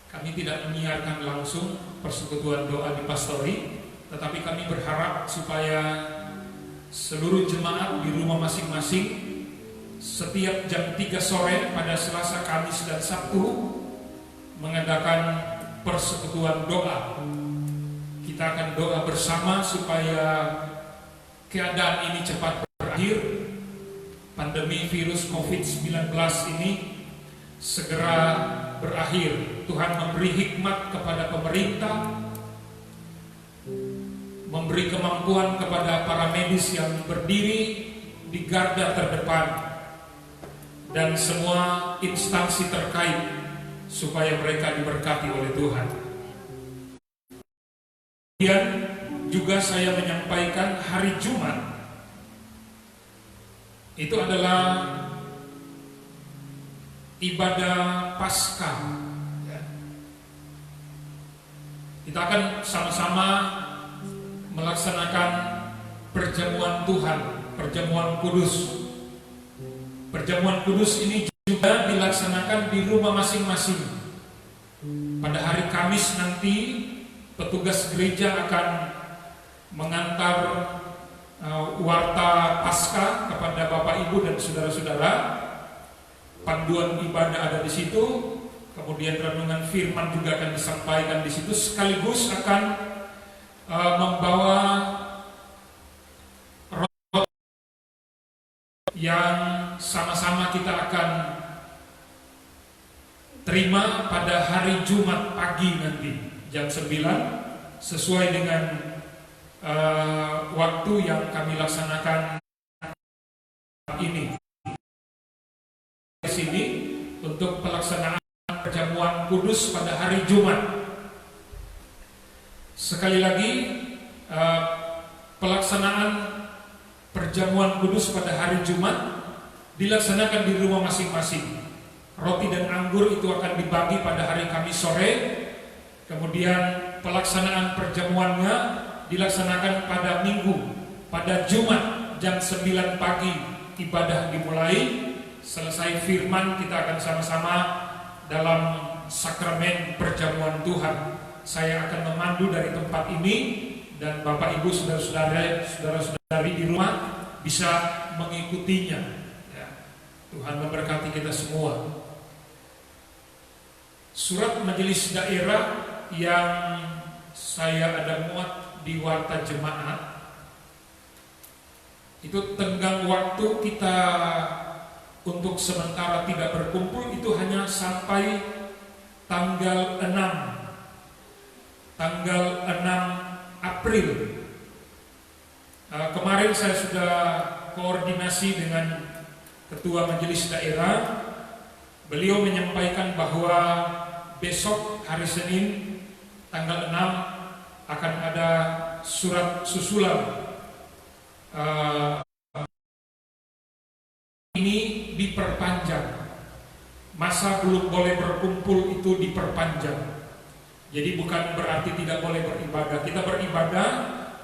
Speaker 2: Kami tidak menyiarkan langsung persekutuan doa di pastori, tetapi kami berharap supaya seluruh jemaat di rumah masing-masing setiap jam 3 sore pada Selasa, Kamis, dan Sabtu mengadakan persekutuan doa. Kita akan doa bersama supaya keadaan ini cepat berakhir, pandemi virus COVID-19 ini segera berakhir. Tuhan memberi hikmat kepada pemerintah, memberi kemampuan kepada para medis yang berdiri di garda terdepan dan semua instansi terkait supaya mereka diberkati oleh Tuhan. Kemudian juga saya menyampaikan hari Jumat itu adalah ibadah Paskah. Kita akan sama-sama melaksanakan perjamuan Tuhan, perjamuan kudus. Perjamuan kudus ini juga dilaksanakan di rumah masing-masing. Pada hari Kamis nanti petugas gereja akan mengantar warta Paskah kepada Bapak Ibu dan saudara-saudara. panduan ibadah ada di situ, kemudian renungan firman juga akan disampaikan di situ, sekaligus akan membawa roh yang sama-sama kita akan terima pada hari Jumat pagi nanti jam 9 sesuai dengan waktu yang kami laksanakan ini di sini untuk pelaksanaan perjamuan kudus pada hari Jumat. Sekali lagi, pelaksanaan perjamuan kudus pada hari Jumat dilaksanakan di rumah masing-masing. Roti dan anggur itu akan dibagi pada hari Kamis sore. Kemudian pelaksanaan perjamuannya dilaksanakan pada Minggu, pada Jumat jam 9 pagi ibadah dimulai. Selesai firman kita akan sama-sama dalam sakramen perjamuan Tuhan. Saya akan memandu dari tempat ini dan Bapak Ibu saudara-saudari di rumah bisa mengikutinya. Ya. Tuhan memberkati kita semua. Surat majelis daerah yang saya ada muat di Warta Jemaat itu tenggang waktu kita untuk sementara tidak berkumpul itu hanya sampai tanggal 6 April. Kemarin saya sudah koordinasi dengan Ketua Majelis Daerah. Beliau menyampaikan bahwa besok hari Senin tanggal 6 akan ada surat susulan ini diperpanjang. Masa belum boleh berkumpul itu diperpanjang. Jadi bukan berarti tidak boleh beribadah. Kita beribadah,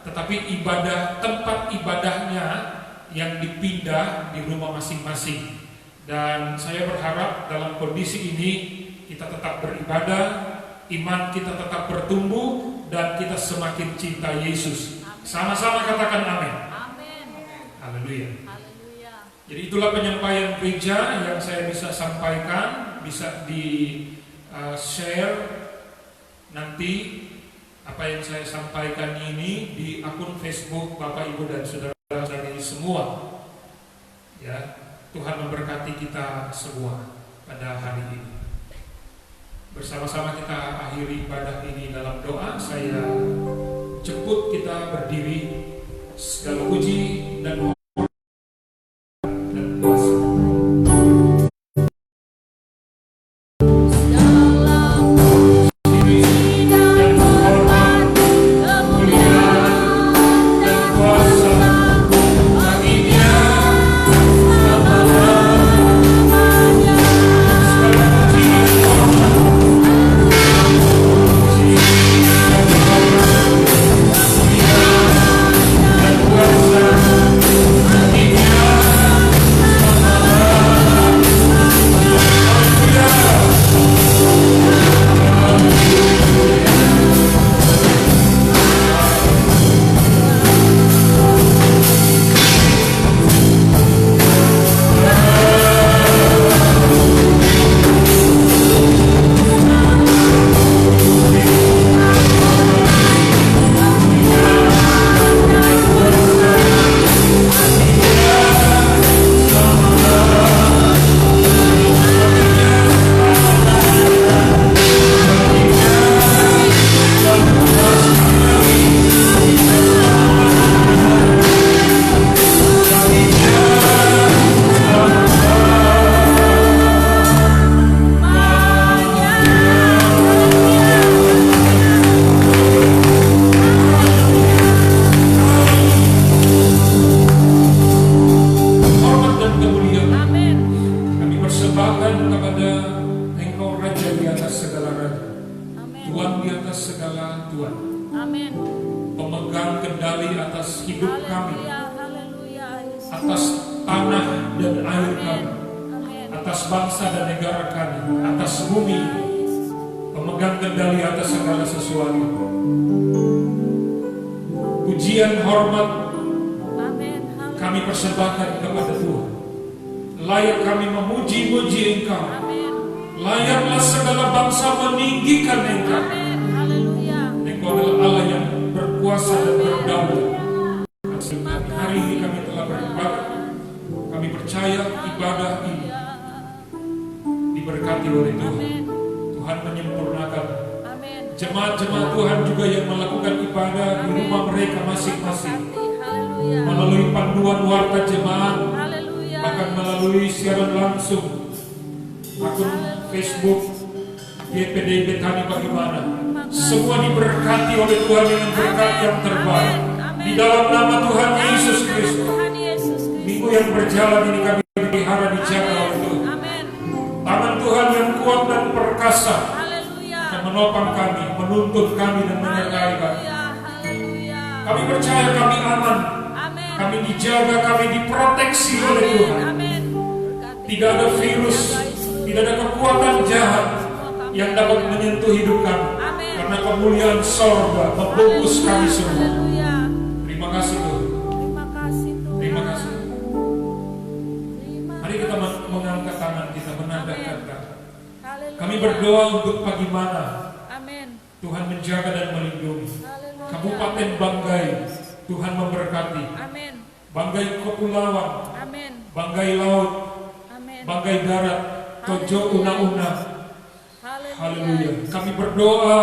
Speaker 2: tetapi ibadah, tempat ibadahnya yang dipindah di rumah masing-masing. Dan saya berharap dalam kondisi ini kita tetap beribadah, iman kita tetap bertumbuh, dan kita semakin cinta Yesus. Sama-sama katakan amin.
Speaker 3: Amin.
Speaker 2: Haleluya.
Speaker 3: Haleluya.
Speaker 2: Jadi itulah penyampaian gereja yang saya bisa sampaikan, bisa di share nanti apa yang saya sampaikan ini di akun Facebook Bapak Ibu dan saudara-saudari semua. Ya, Tuhan memberkati kita semua pada hari ini. Bersama-sama kita akhiri ibadah ini dalam doa. Saya jemput kita berdiri. Segala puji dan layak kami memuji-muji Engkau.
Speaker 3: Amin.
Speaker 2: Layaklah segala bangsa meninggikan Engkau.
Speaker 3: Amin. Haleluya.
Speaker 2: Engkau adalah Allah yang berkuasa dan berdaulat. Hari ini kami telah beribadah. Kami percaya ibadah ini diberkati oleh Tuhan.
Speaker 3: Amin.
Speaker 2: Tuhan menyempurnakan.
Speaker 3: Amin.
Speaker 2: Jemaat-jemaat Tuhan juga yang melakukan ibadah di rumah mereka masing-masing,
Speaker 3: Haleluya.
Speaker 2: melalui panduan warta jemaat,
Speaker 3: Haleluya.
Speaker 2: bahkan melalui siaran langsung akun Facebook GPD Betani Bagaimana. Semua diberkati oleh Tuhan dengan berkat yang terbaik di dalam nama Tuhan Yesus Kristus.
Speaker 3: Tuhan Yesus Kristus.
Speaker 2: Minggu yang berjalan ini kami dipelihara dijaga oleh Tuhan.
Speaker 3: Amin.
Speaker 2: Tangan Tuhan yang kuat dan perkasa
Speaker 3: Haleluya.
Speaker 2: akan menopang kami, menuntun kami dan menyertai kami.
Speaker 3: Haleluya.
Speaker 2: Kami percaya kami aman,
Speaker 3: Amin.
Speaker 2: kami dijaga, kami diproteksi oleh Tuhan.
Speaker 3: Amin.
Speaker 2: Tidak ada virus, tidak ada kekuatan jahat yang dapat menyentuh hidup kami.
Speaker 3: Amin.
Speaker 2: Karena kemuliaan sorga membungkus kami semua.
Speaker 3: Haleluya.
Speaker 2: Terima kasih Tuhan.
Speaker 3: Terima kasih Tuhan.
Speaker 2: Terima kasih.
Speaker 3: Terima
Speaker 2: Mari kita mengangkat tangan kita, menandahkan kami.
Speaker 3: Haleluya.
Speaker 2: Kami berdoa untuk Bagaimana
Speaker 3: Amin.
Speaker 2: Tuhan menjaga dan melindungi.
Speaker 3: Haleluya.
Speaker 2: Kabupaten Banggai Tuhan memberkati.
Speaker 3: Amin.
Speaker 2: Banggai Kepulauan,
Speaker 3: Amin.
Speaker 2: Banggai Laut,
Speaker 3: Amin.
Speaker 2: Banggai Darat, Tojo Una-Una. Haleluya.
Speaker 3: Haleluya.
Speaker 2: Kami berdoa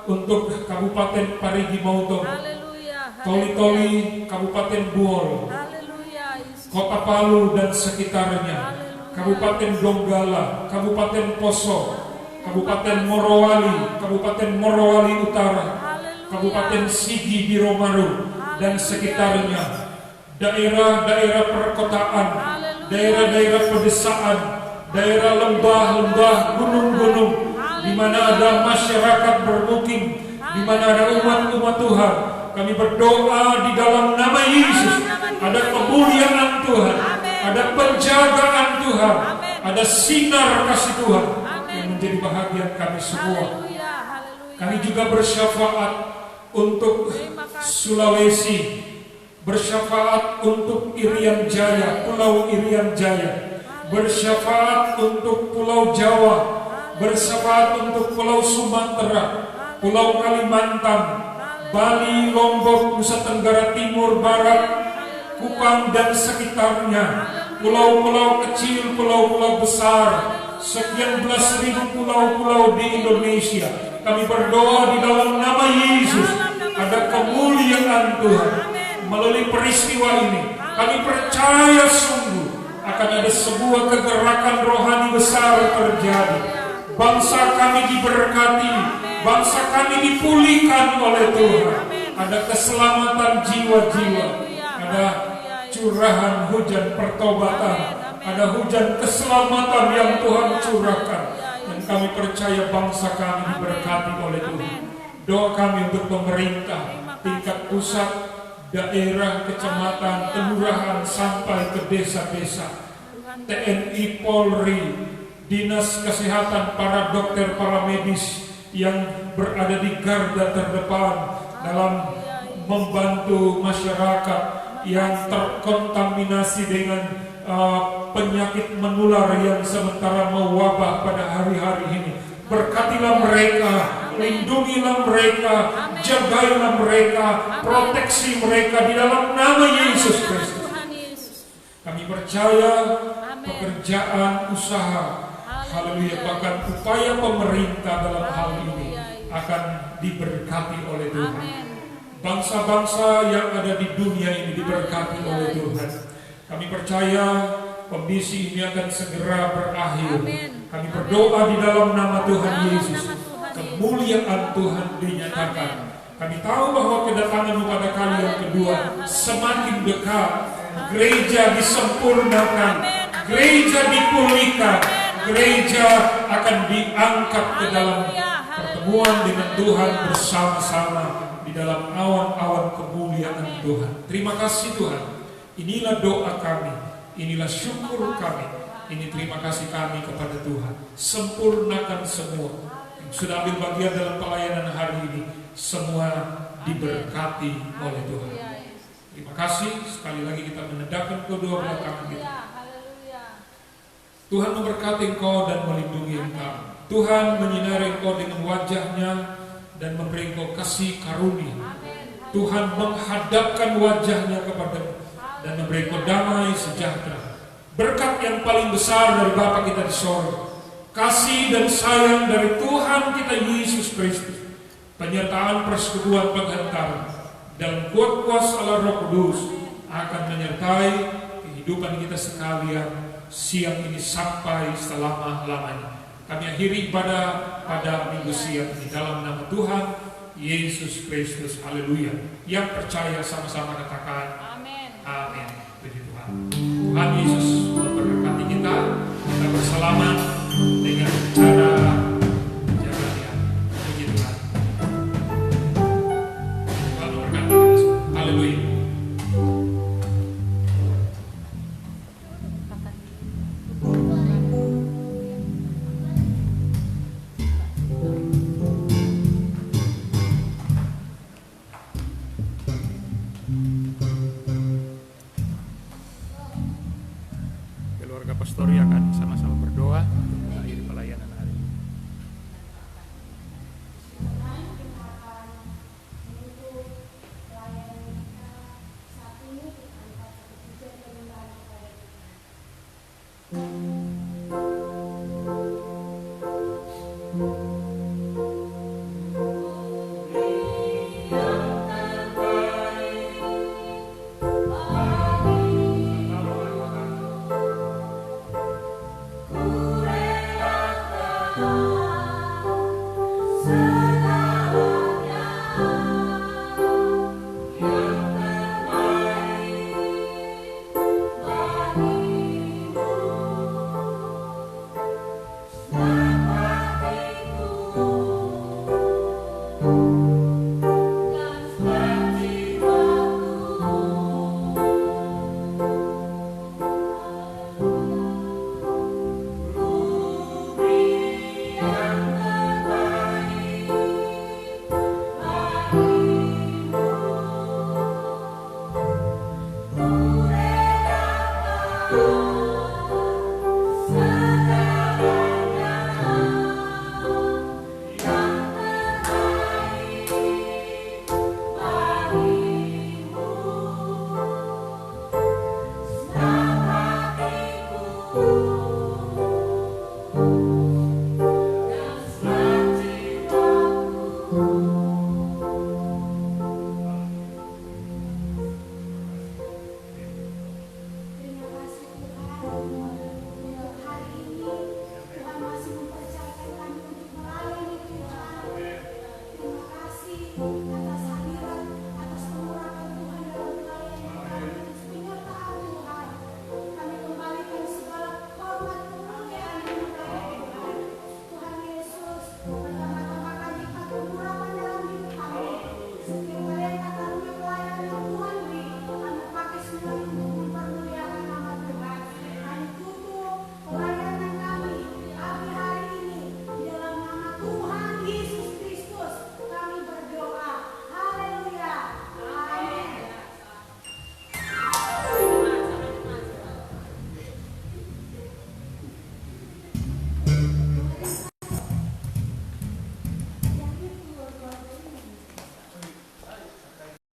Speaker 2: untuk Kabupaten Parigi Motong,
Speaker 3: Haleluya.
Speaker 2: Toli-Toli, Kabupaten Buol,
Speaker 3: Haleluya. Yesus.
Speaker 2: Kota Palu dan sekitarnya, Kabupaten Donggala, Kabupaten Poso, Kabupaten Morowali, Kabupaten Morowali Utara,
Speaker 3: Haleluya.
Speaker 2: Kabupaten Sigi Biromaru dan sekitarnya, daerah-daerah perkotaan, daerah-daerah pedesaan, daerah lembah-lembah, gunung-gunung, di mana ada masyarakat bermukim, di mana ada umat-umat Tuhan. Kami berdoa di dalam nama Yesus, ada kemuliaan Tuhan, ada penjagaan Tuhan, ada sinar kasih Tuhan yang menjadi bahagian kami semua.
Speaker 3: Haleluya. Haleluya.
Speaker 2: Kami juga bersyafaat untuk Sulawesi, bersyafaat untuk Irian Jaya, Pulau Irian Jaya, bersyafaat untuk Pulau Jawa, bersyafaat untuk Pulau Sumatera, Pulau Kalimantan, Bali, Lombok, Nusa Tenggara Timur, Barat, Kupang dan sekitarnya, pulau-pulau kecil, pulau-pulau besar, sekian belas ribu pulau-pulau di Indonesia. Kami berdoa di dalam nama Yesus, ada kemuliaan Tuhan. Melalui peristiwa ini, kami percaya sungguh akan ada sebuah kegerakan rohani besar terjadi. Bangsa kami diberkati, bangsa kami dipulihkan oleh Tuhan. Ada keselamatan jiwa-jiwa, ada curahan hujan pertobatan, ada hujan keselamatan yang Tuhan curahkan. Dan kami percaya bangsa kami diberkati oleh Tuhan. Doa kami untuk pemerintah tingkat pusat, daerah, kecamatan, kelurahan sampai ke desa-desa, TNI, Polri, Dinas Kesehatan, para dokter, para medis yang berada di garda terdepan dalam membantu masyarakat yang terkontaminasi dengan penyakit menular yang sementara mewabah pada hari-hari ini. Berkatilah mereka, lindungilah mereka, jagailah mereka, proteksi mereka di dalam nama Yesus Kristus. Kami percaya pekerjaan, usaha, haleluya, bahkan upaya pemerintah dalam hal ini akan diberkati oleh Tuhan. Bangsa-bangsa yang ada di dunia ini diberkati oleh Tuhan. Kami percaya kondisi ini akan segera berakhir. Kami berdoa di dalam nama Tuhan Yesus, kemuliaan Tuhan dinyatakan. Kami tahu bahwa kedatangan pada kali yang kedua semakin dekat. Gereja disempurnakan, gereja dipulihkan, gereja akan diangkat ke dalam pertemuan dengan Tuhan bersama-sama di dalam awan-awan kemuliaan Tuhan. Terima kasih Tuhan. Inilah doa kami, inilah syukur kami, ini terima kasih kami kepada Tuhan. Sempurnakan semua yang sudah ambil bagian dalam pelayanan hari ini, semua diberkati oleh Tuhan. Terima kasih. Sekali lagi kita menedakkan kedua belah tangan kita. Tuhan memberkati engkau dan melindungi engkau. Tuhan menyinari engkau dengan wajah-Nya dan memberi engkau kasih karunia. Tuhan menghadapkan wajah-Nya kepadamu dan memberi engkau damai sejahtera. Berkat yang paling besar dari Bapa kita di sorga, kasih dan sayang dari Tuhan kita Yesus Kristus, penyertaan persekutuan penghantaran dalam kuat kuasa Allah Roh Kudus akan menyertai kehidupan kita sekalian siang ini sampai selama-lamanya. Kami akhiri ibadah pada minggu siang di dalam nama Tuhan Yesus Kristus. Haleluya. Yang percaya sama-sama katakan amin. Amin. Puji Tuhan. Tuhan Yesus memberkati kita. Kita bersalaman dengan cara jalannya. Puji Tuhan. Tuhan memberkati kita semua. Haleluya. Keluarga pastori akan sama-sama berdoa mengakhiri pelayanan hari ini.
Speaker 4: Ku